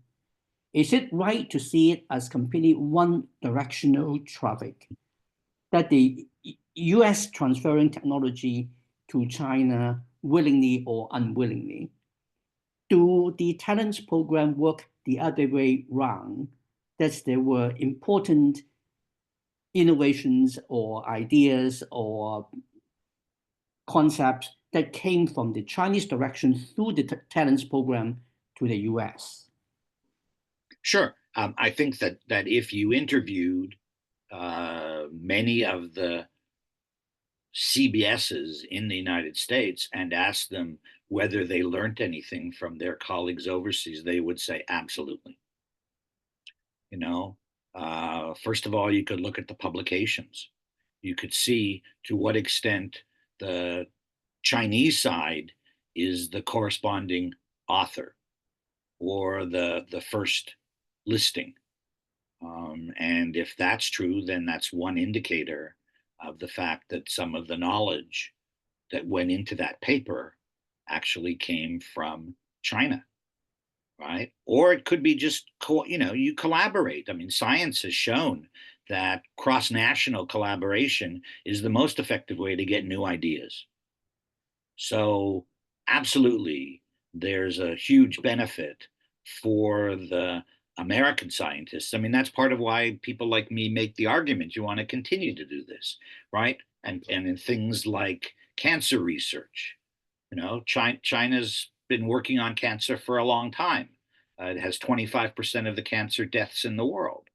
is it right to see it as completely one-directional traffic, that the US transferring technology to China willingly or unwillingly? Do the talents program work the other way round, that there were important innovations or ideas or concepts that came from the Chinese direction through the talents program to the US? Sure. I think that if you interviewed many of the CBSs in the United States and asked them whether they learned anything from their colleagues overseas, they would say absolutely. First of all, you could look at the publications. You could see to what extent the Chinese side is the corresponding author or the first listing. And if that's true, then that's one indicator of the fact that some of the knowledge that went into that paper actually came from China, right? Or it could be just, you collaborate. I mean, science has shown that cross-national collaboration is the most effective way to get new ideas. So absolutely, there's a huge benefit for the American scientists. I mean, that's part of why people like me make the argument you want to continue to do this, right? And in things like cancer research, China's been working on cancer for a long time. It has 25% of the cancer deaths in the world.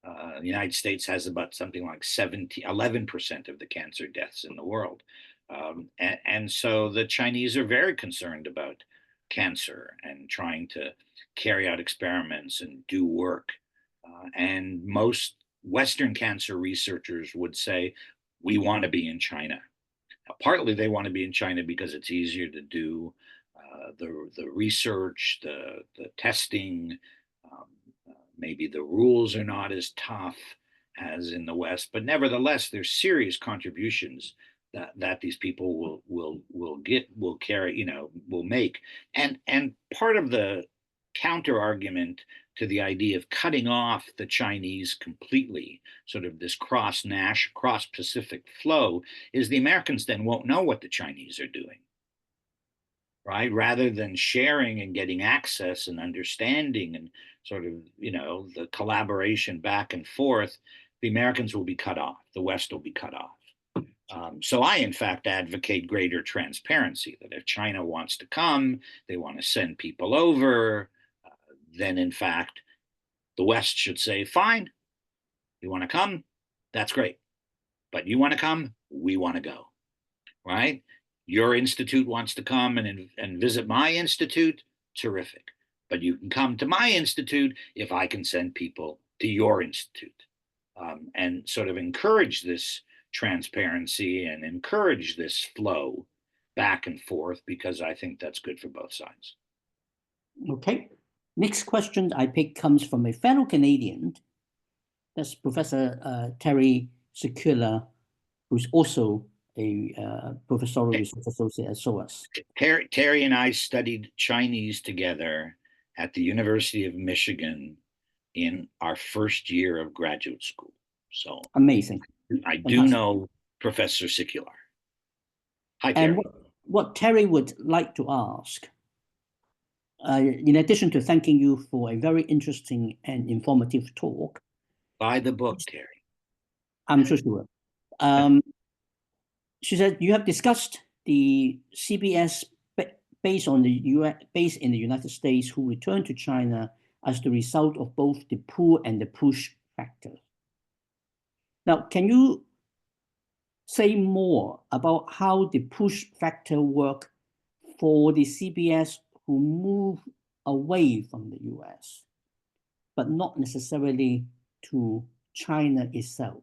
The United States has about something like 11% of the cancer deaths in the world. And so the Chinese are very concerned about cancer and trying to carry out experiments and do work. And most Western cancer researchers would say, we want to be in China. Now, partly they want to be in China because it's easier to do the research, the testing. Maybe the rules are not as tough as in the West, but nevertheless, there's serious contributions that these people will carry, will make. And part of the counter argument to the idea of cutting off the Chinese completely, sort of this cross-Pacific flow, is the Americans then won't know what the Chinese are doing, right? Rather than sharing and getting access and understanding and sort of, the collaboration back and forth, the Americans will be cut off. The West will be cut off. So I, in fact, advocate greater transparency, that if China wants to come, they want to send people over, then, in fact, the West should say, fine, you want to come? That's great. But you want to come? We want to go, right? Your institute wants to come and visit my institute? Terrific. But you can come to my institute if I can send people to your institute, and sort of encourage this transparency and encourage this flow back and forth, because I think that's good for both sides. Okay. Next question I pick comes from a fellow Canadian. That's Professor Terry Secula, who's also a professorial research associate at SOAS. Terry and I studied Chinese together at the University of Michigan in our first year of graduate school. So amazing. I do know Professor Secula. Hi, Terry. And what Terry would like to ask, in addition to thanking you for a very interesting and informative talk. Buy the book, Terry. I'm sure she will. She said you have discussed the CBS based in the United States who returned to China as the result of both the pull and the push factors. Now, can you say more about how the push factor work for the CBS who move away from the US, but not necessarily to China itself?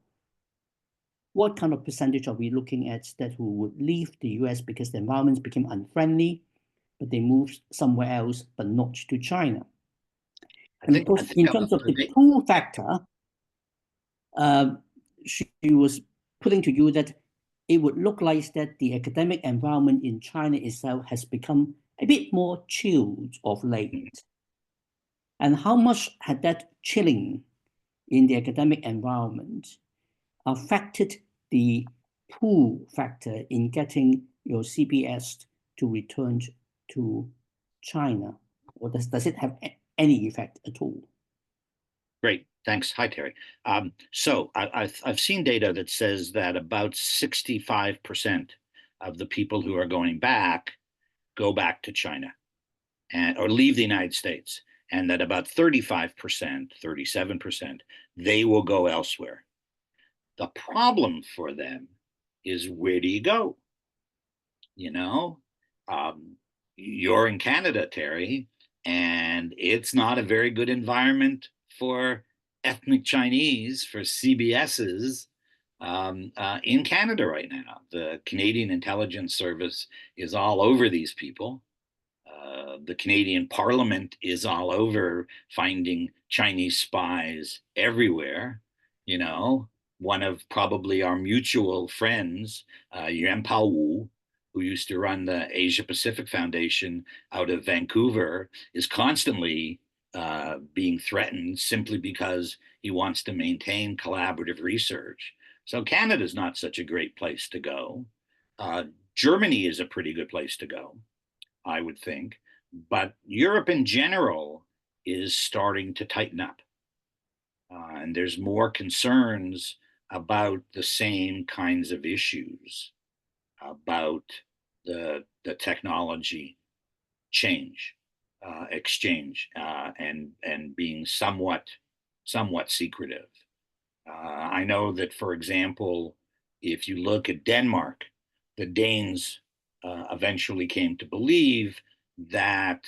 What kind of percentage are we looking at that who would leave the US because the environments became unfriendly, but they moved somewhere else, but not to China? And of course, in terms of the pull factor, she was putting to you that it would look like that the academic environment in China itself has become a bit more chilled of late. And how much had that chilling in the academic environment affected the pull factor in getting your CBS to return to China? Or does it have any effect at all? Great, thanks. Hi, Terry. So I've seen data that says that about 65% of the people who are going back go back to China or leave the United States, and that about 35%, 37%, they will go elsewhere. The problem for them is, where do you go? You're in Canada, Terry, and it's not a very good environment for ethnic Chinese, for CBSs in Canada right now. The Canadian Intelligence Service is all over these people. The Canadian Parliament is all over finding Chinese spies everywhere. One of probably our mutual friends, Yuan Pao Wu, who used to run the Asia Pacific Foundation out of Vancouver, is constantly being threatened simply because he wants to maintain collaborative research. So Canada is not such a great place to go. Germany is a pretty good place to go, I would think. But Europe in general is starting to tighten up. And there's more concerns about the same kinds of issues, about the technology exchange, and being somewhat secretive. I know that, for example, if you look at Denmark, the Danes eventually came to believe that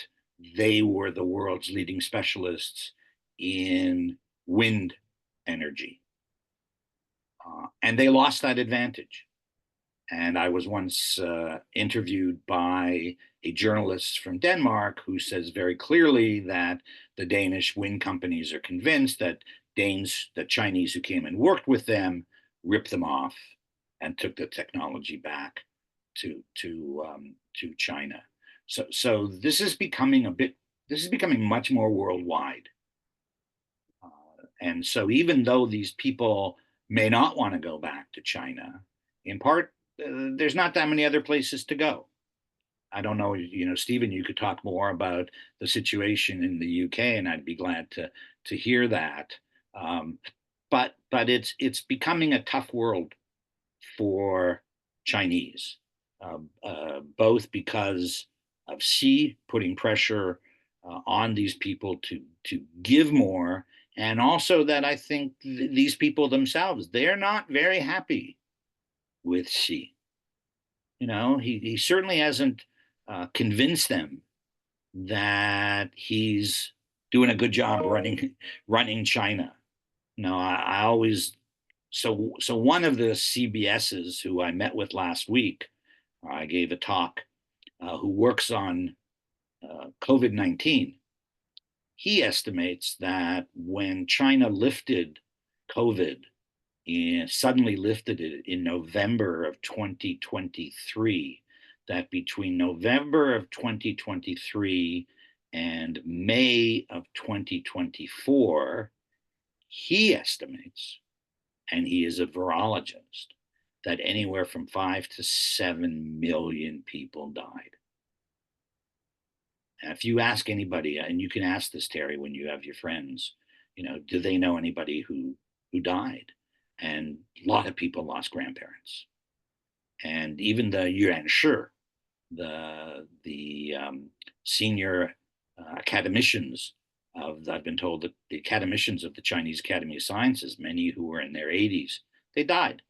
they were the world's leading specialists in wind energy. And they lost that advantage. And I was once interviewed by a journalist from Denmark who says very clearly that the Danish wind companies are convinced that the Chinese who came and worked with them ripped them off and took the technology back to China. So this is becoming much more worldwide. And so even though these people may not want to go back to China, in part, there's not that many other places to go. I don't know, Stephen, you could talk more about the situation in the UK, and I'd be glad to hear that. But it's becoming a tough world for Chinese, both because of Xi putting pressure on these people to give more, and also that I think these people themselves, they're not very happy with Xi. He certainly hasn't convinced them that he's doing a good job running China. I always so one of the CBSs who I met with last week, I gave a talk, who works on COVID-19. He estimates that when China lifted COVID, suddenly lifted it in November of 2023, that between November of 2023 and May of 2024, he estimates, and he is a virologist, that anywhere from 5 to 7 million people died. And if you ask anybody, and you can ask this, Terry, when you have your friends, do they know anybody who died? And a lot of people lost grandparents. And even the Yuan Shi, the senior academicians I've been told that the academicians of the Chinese Academy of Sciences, many who were in their 80s, they died.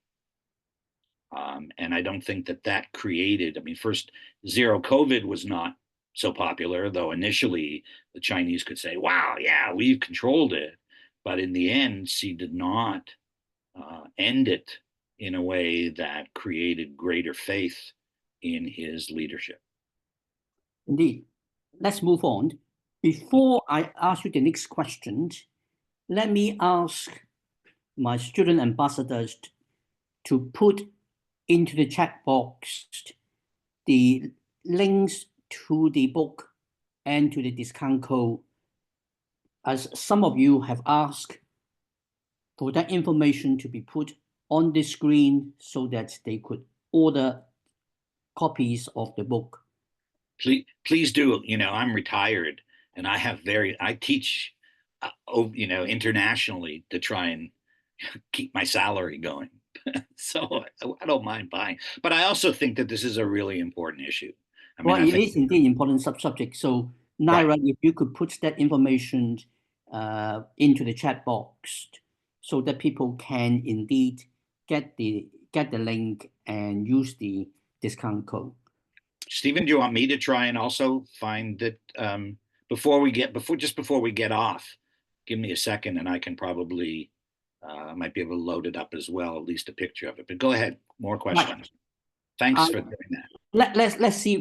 And I don't think that created, first, zero COVID was not so popular, though initially the Chinese could say, wow, yeah, we've controlled it. But in the end, Xi did not end it in a way that created greater faith in his leadership. Indeed. Let's move on. Before I ask you the next question, let me ask my student ambassadors to put into the chat box the links to the book and to the discount code, as some of you have asked for that information to be put on the screen so that they could order copies of the book. Please do. I'm retired, and I teach, internationally to try and keep my salary going. So I don't mind buying, but I also think that this is a really important issue. It is indeed an important subject. So Naira, right. If you could put that information into the chat box so that people can indeed get the link and use the discount code. Stephen, do you want me to try and also find it before we get off? Give me a second, and I can probably might be able to load it up as well, at least a picture of it. But go ahead, more questions. Right. Thanks for doing that. Let's see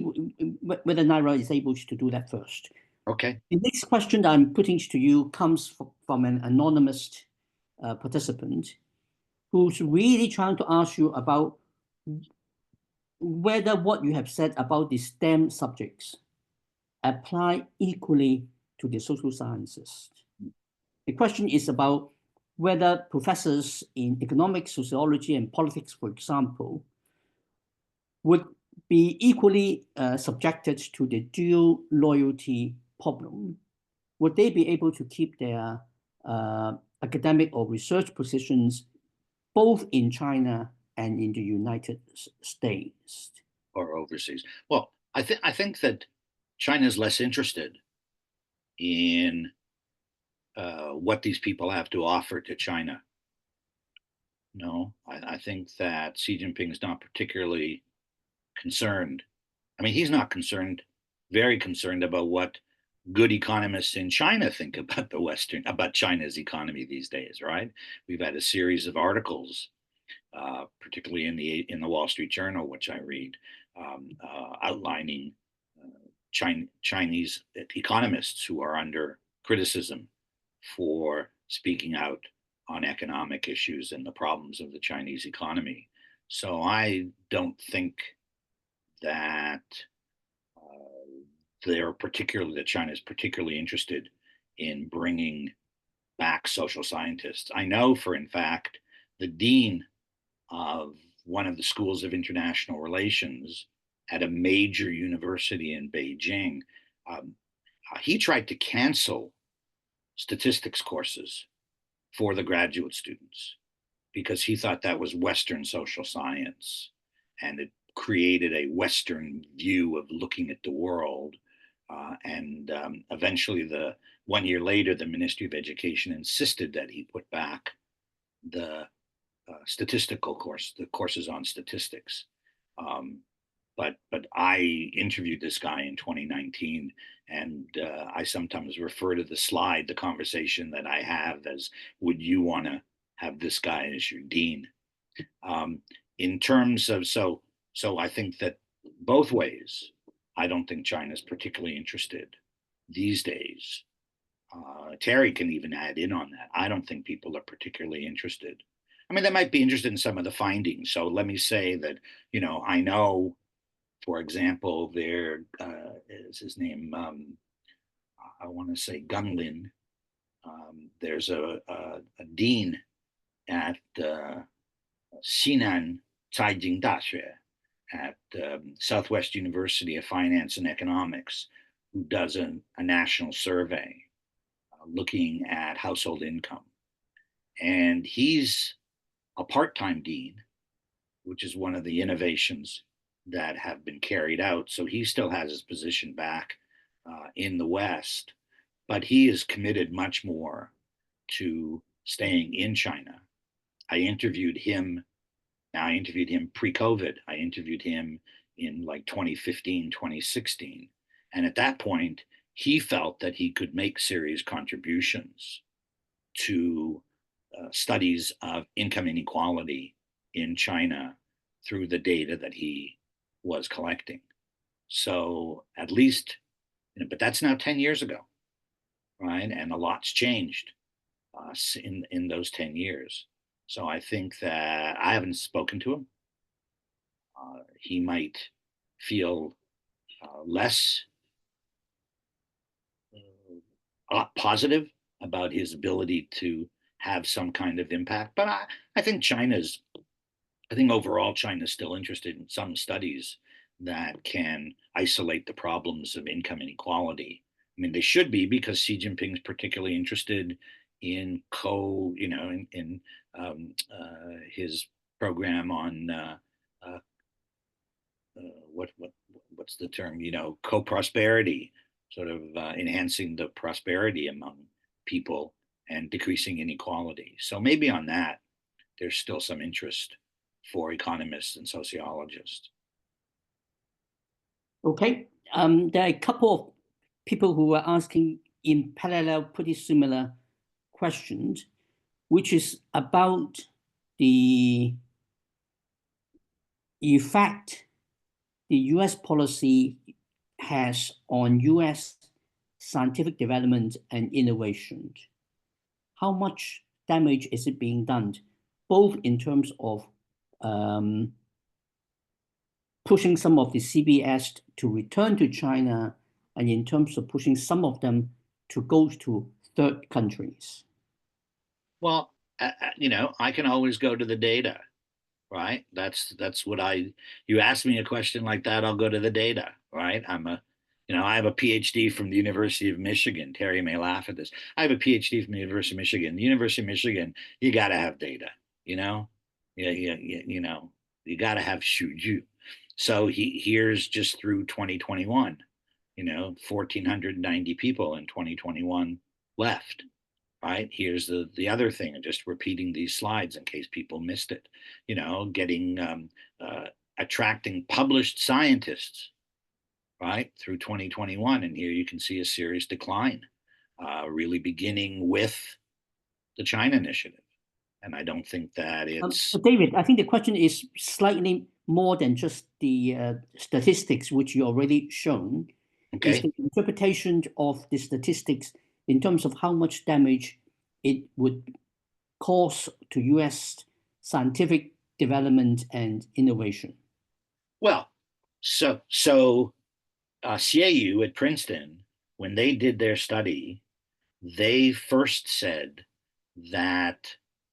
whether Naira is able to do that first. Okay. The next question that I'm putting to you comes from an anonymous participant who's really trying to ask you about whether what you have said about the STEM subjects apply equally to the social sciences. The question is about whether professors in economics, sociology, and politics, for example, would be equally subjected to the dual loyalty problem. Would they be able to keep their academic or research positions both in China and in the United States? Or overseas? Well, I think that China is less interested in what these people have to offer to China. No, I think that Xi Jinping is not particularly concerned. He's not very concerned about what good economists in China think about China's economy these days, right? We've had a series of articles, particularly in the Wall Street Journal, which I read, outlining Chinese economists who are under criticism for speaking out on economic issues and the problems of the Chinese economy. So I don't think that that China is particularly interested in bringing back social scientists. I know for in fact the dean of one of the schools of international relations at a major university in Beijing, um, he tried to cancel statistics courses for the graduate students because he thought that was Western social science and it created a Western view of looking at the world. And eventually, 1 year later, the Ministry of Education insisted that he put back the the courses on statistics. Um, but I interviewed this guy in 2019, and I sometimes refer to the conversation that I have as, "Would you want to have this guy as your dean?" Um, in terms of so I think that both ways, I don't think China's particularly interested these days. Terry can even add in on that. I don't think people are particularly interested. I mean, they might be interested in some of the findings. So let me say that, I know, for example, there is his name, I want to say Gunlin. There's a dean at Xinan Caijing Daxue at Southwest University of Finance and Economics, who does a national survey looking at household income. And he's a part-time dean, which is one of the innovations that have been carried out. So he still has his position back in the West, but he is committed much more to staying in China. I interviewed him pre-COVID. I interviewed him in like 2015, 2016. And at that point, he felt that he could make serious contributions to studies of income inequality in China through the data that he was collecting. So at least, but that's now 10 years ago, right? And a lot's changed in those 10 years. So I think that I haven't spoken to him. He might feel less positive about his ability to have some kind of impact. But I think overall China's still interested in some studies that can isolate the problems of income inequality. I mean, they should be, because Xi Jinping's particularly interested in his program on what's the term? Co-prosperity, sort of enhancing the prosperity among people and decreasing inequality. So maybe on that, there's still some interest for economists and sociologists. Okay, there are a couple of people who are asking in parallel pretty similar questions, which is about the effect the US policy has on US scientific development and innovation. How much damage is it being done, both in terms of pushing some of the CBS to return to China, and in terms of pushing some of them to go to third countries? Well, I can always go to the data, right? That's what you ask me a question like that, I'll go to the data, right? I have a PhD from the University of Michigan. Terry may laugh at this. I have a PhD from the University of Michigan. The University of Michigan, you got to have data, Yeah, you got to have shuju. So here's just through 2021, 1,490 people in 2021 left. Right, here's the other thing, and just repeating these slides in case people missed it. Getting attracting published scientists, right, through 2021, and here you can see a serious decline, really beginning with the China initiative. And I don't think that it's David, I think the question is slightly more than just the statistics, which you already shown. okay. Is the interpretation of the statistics in terms of how much damage it would cause to US scientific development and innovation? Well, so CAU at Princeton, when they did their study, they first said that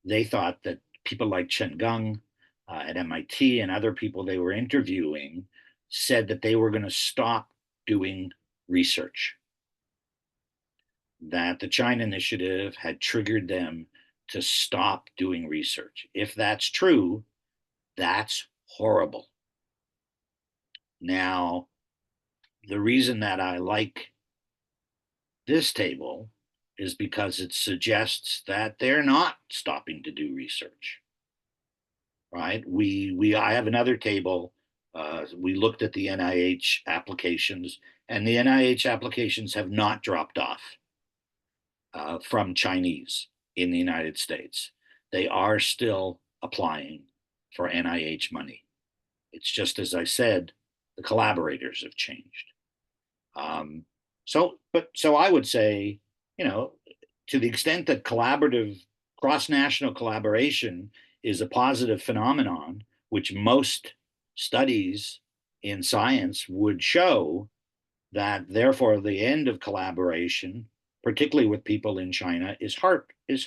they thought that people like Chen Geng at MIT and other people they were interviewing said that they were going to stop doing research, that the China Initiative had triggered them to stop doing research. If that's true, that's horrible. Now, the reason that I like this table is because it suggests that they're not stopping to do research, right? I have another table. We looked at the NIH applications, and the NIH applications have not dropped off from Chinese in the United States. They are still applying for NIH money. It's just as I said, the collaborators have changed. So I would say, to the extent that collaborative, cross-national collaboration is a positive phenomenon, which most studies in science would show that therefore the end of collaboration, particularly with people in China, is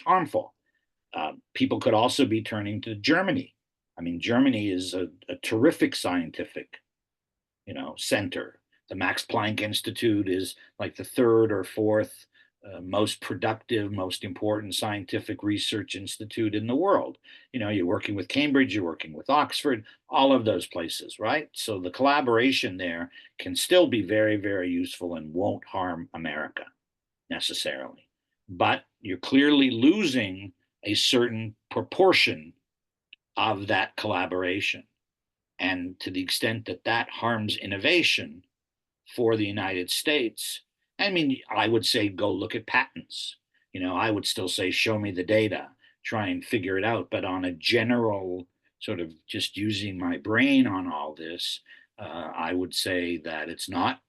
harmful. People could also be turning to Germany. I mean, Germany is a terrific scientific, center. The Max Planck Institute is like the third or fourth most productive, most important scientific research institute in the world. You're working with Cambridge, you're working with Oxford, all of those places, right? So the collaboration there can still be very, very useful and won't harm America necessarily. But you're clearly losing a certain proportion of that collaboration. And to the extent that that harms innovation for the United States, I mean, I would say go look at patents. I would still say show me the data, try and figure it out. But on a general sort of just using my brain on all this, I would say that it's not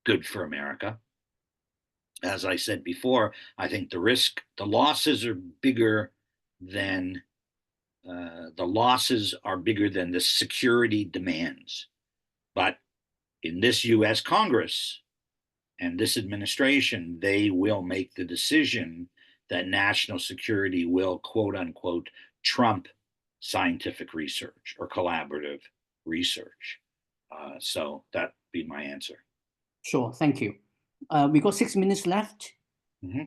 good for America. As I said before, I think the losses are bigger than the security demands. But in this US Congress and this administration, they will make the decision that national security will, quote unquote, trump scientific research or collaborative research. So that'd be my answer. Sure, thank you. We got 6 minutes left. Mm-hmm.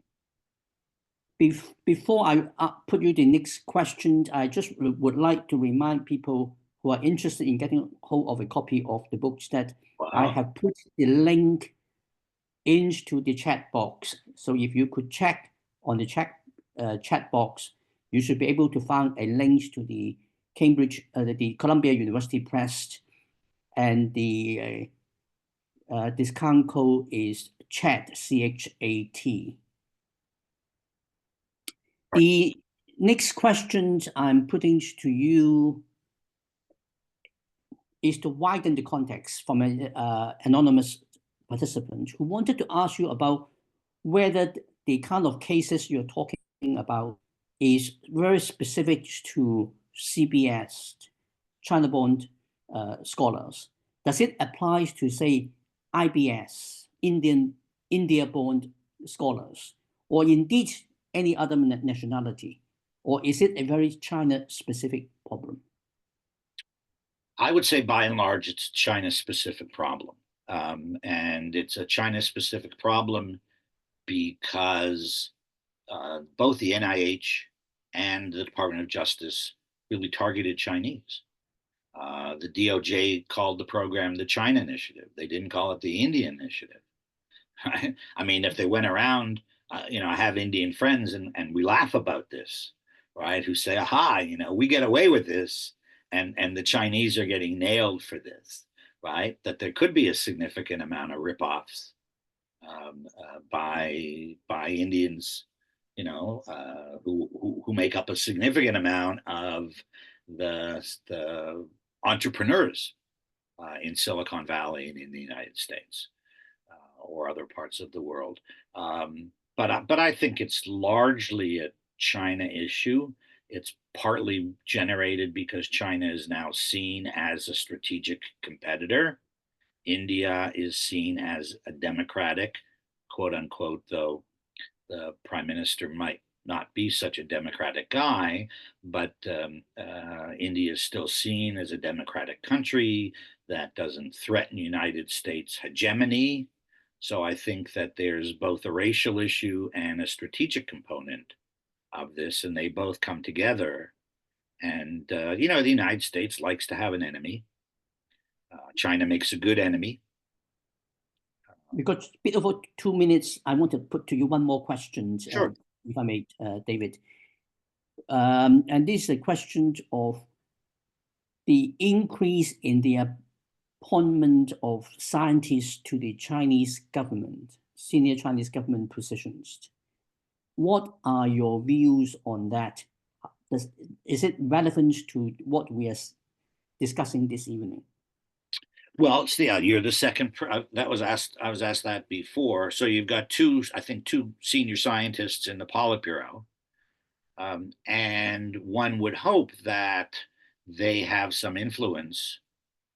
Before I put you the next question, I just would like to remind people who are interested in getting hold of a copy of the books that I have put the link into the chat box. So if you could check on the chat box, you should be able to find a link to the the Columbia University Press, and the discount code is CHAT, CHAT. The next question I'm putting to you is to widen the context from an anonymous participant who wanted to ask you about whether the kind of cases you're talking about is very specific to CBS, China-born scholars. Does it apply to, say, IBS, India-born scholars, or indeed any other nationality? Or is it a very China-specific problem? I would say by and large, it's a China-specific problem. And it's a China-specific problem because both the NIH and the Department of Justice really targeted Chinese. The DOJ called the program the China Initiative. They didn't call it the Indian Initiative. Right? I mean, if they went around, I have Indian friends and we laugh about this, right? Who say, aha, we get away with this and the Chinese are getting nailed for this, right? That there could be a significant amount of ripoffs by Indians, who make up a significant amount of the entrepreneurs in Silicon Valley and in the United States or other parts of the world. But I think it's largely a China issue. It's partly generated because China is now seen as a strategic competitor. India is seen as a democratic, quote unquote, though the prime minister might not be such a democratic guy, but India is still seen as a democratic country that doesn't threaten United States hegemony. So I think that there's both a racial issue and a strategic component of this, and they both come together. And, you know, the United States likes to have an enemy. China makes a good enemy. We've got a bit over 2 minutes. I want to put to you one more question, Sure. if I may, David. And this is a question of the increase in the appointment of scientists to the Chinese government, senior Chinese government positions. What are your views on that? Is it relevant to what we are discussing this evening? Well, it's you're the second. That was asked. I was asked that before. So you've got two senior scientists in the Politburo, and one would hope that they have some influence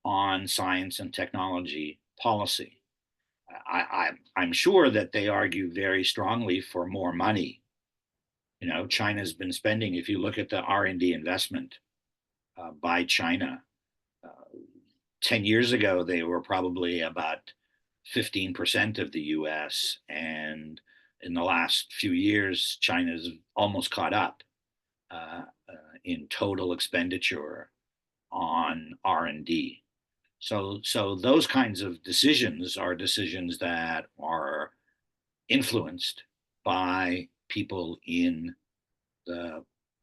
on science and technology policy. I'm sure that they argue very strongly for more money. You know, China's been spending. If you look at the R&D investment by China. 10 years ago, they were probably about 15% of the US. And in the last few years, China's almost caught up in total expenditure on R&D. So those kinds of decisions are decisions that are influenced by people in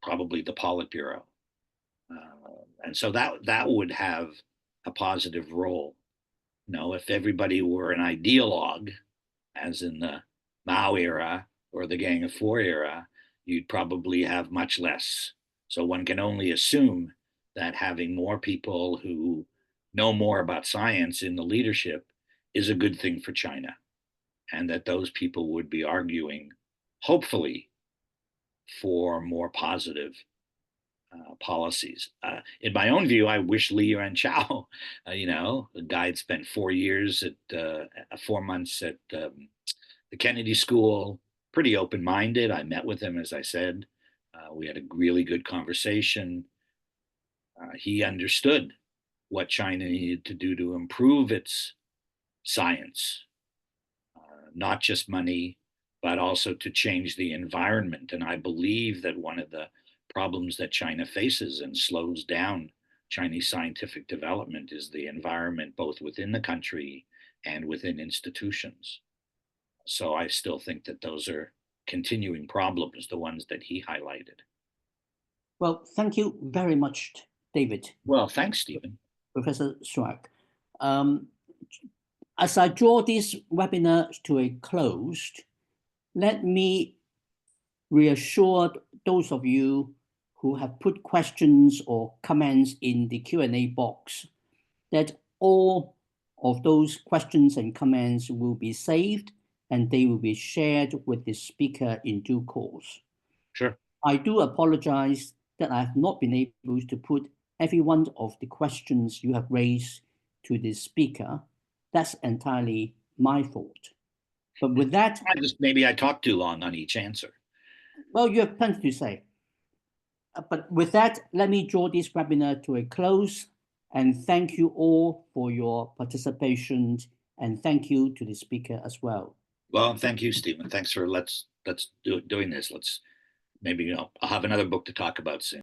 probably the Politburo. And so that would have a positive role. You know, if everybody were an ideologue, as in the Mao era or the Gang of Four era, you'd probably have much less. So one can only assume that having more people who know more about science in the leadership is a good thing for China, and that those people would be arguing, hopefully, for more positive policies. In my own view, I wish Li Yuanchao, you know, the guy had spent 4 years at 4 months at the Kennedy School, pretty open-minded. I met with him, as I said. We had a really good conversation. He understood what China needed to do to improve its science, not just money, but also to change the environment. And I believe that one of the problems that China faces and slows down Chinese scientific development is the environment, both within the country and within institutions. So I still think that those are continuing problems, the ones that he highlighted. Well, thank you very much, David. Well, thanks, Stephen. Professor Zweig. As I draw this webinar to a close, let me reassure those of you who have put questions or comments in the Q&A box that all of those questions and comments will be saved and they will be shared with the speaker in due course. Sure. I do apologize that I have not been able to put every one of the questions you have raised to the speaker. That's entirely my fault. But with that, maybe I talked too long on each answer. Well, you have plenty to say. But with that, let me draw this webinar to a close and thank you all for your participation and thank you to the speaker as well. Well, thank you, Stephen. Thanks for doing this. Let's maybe, you know, I'll have another book to talk about soon.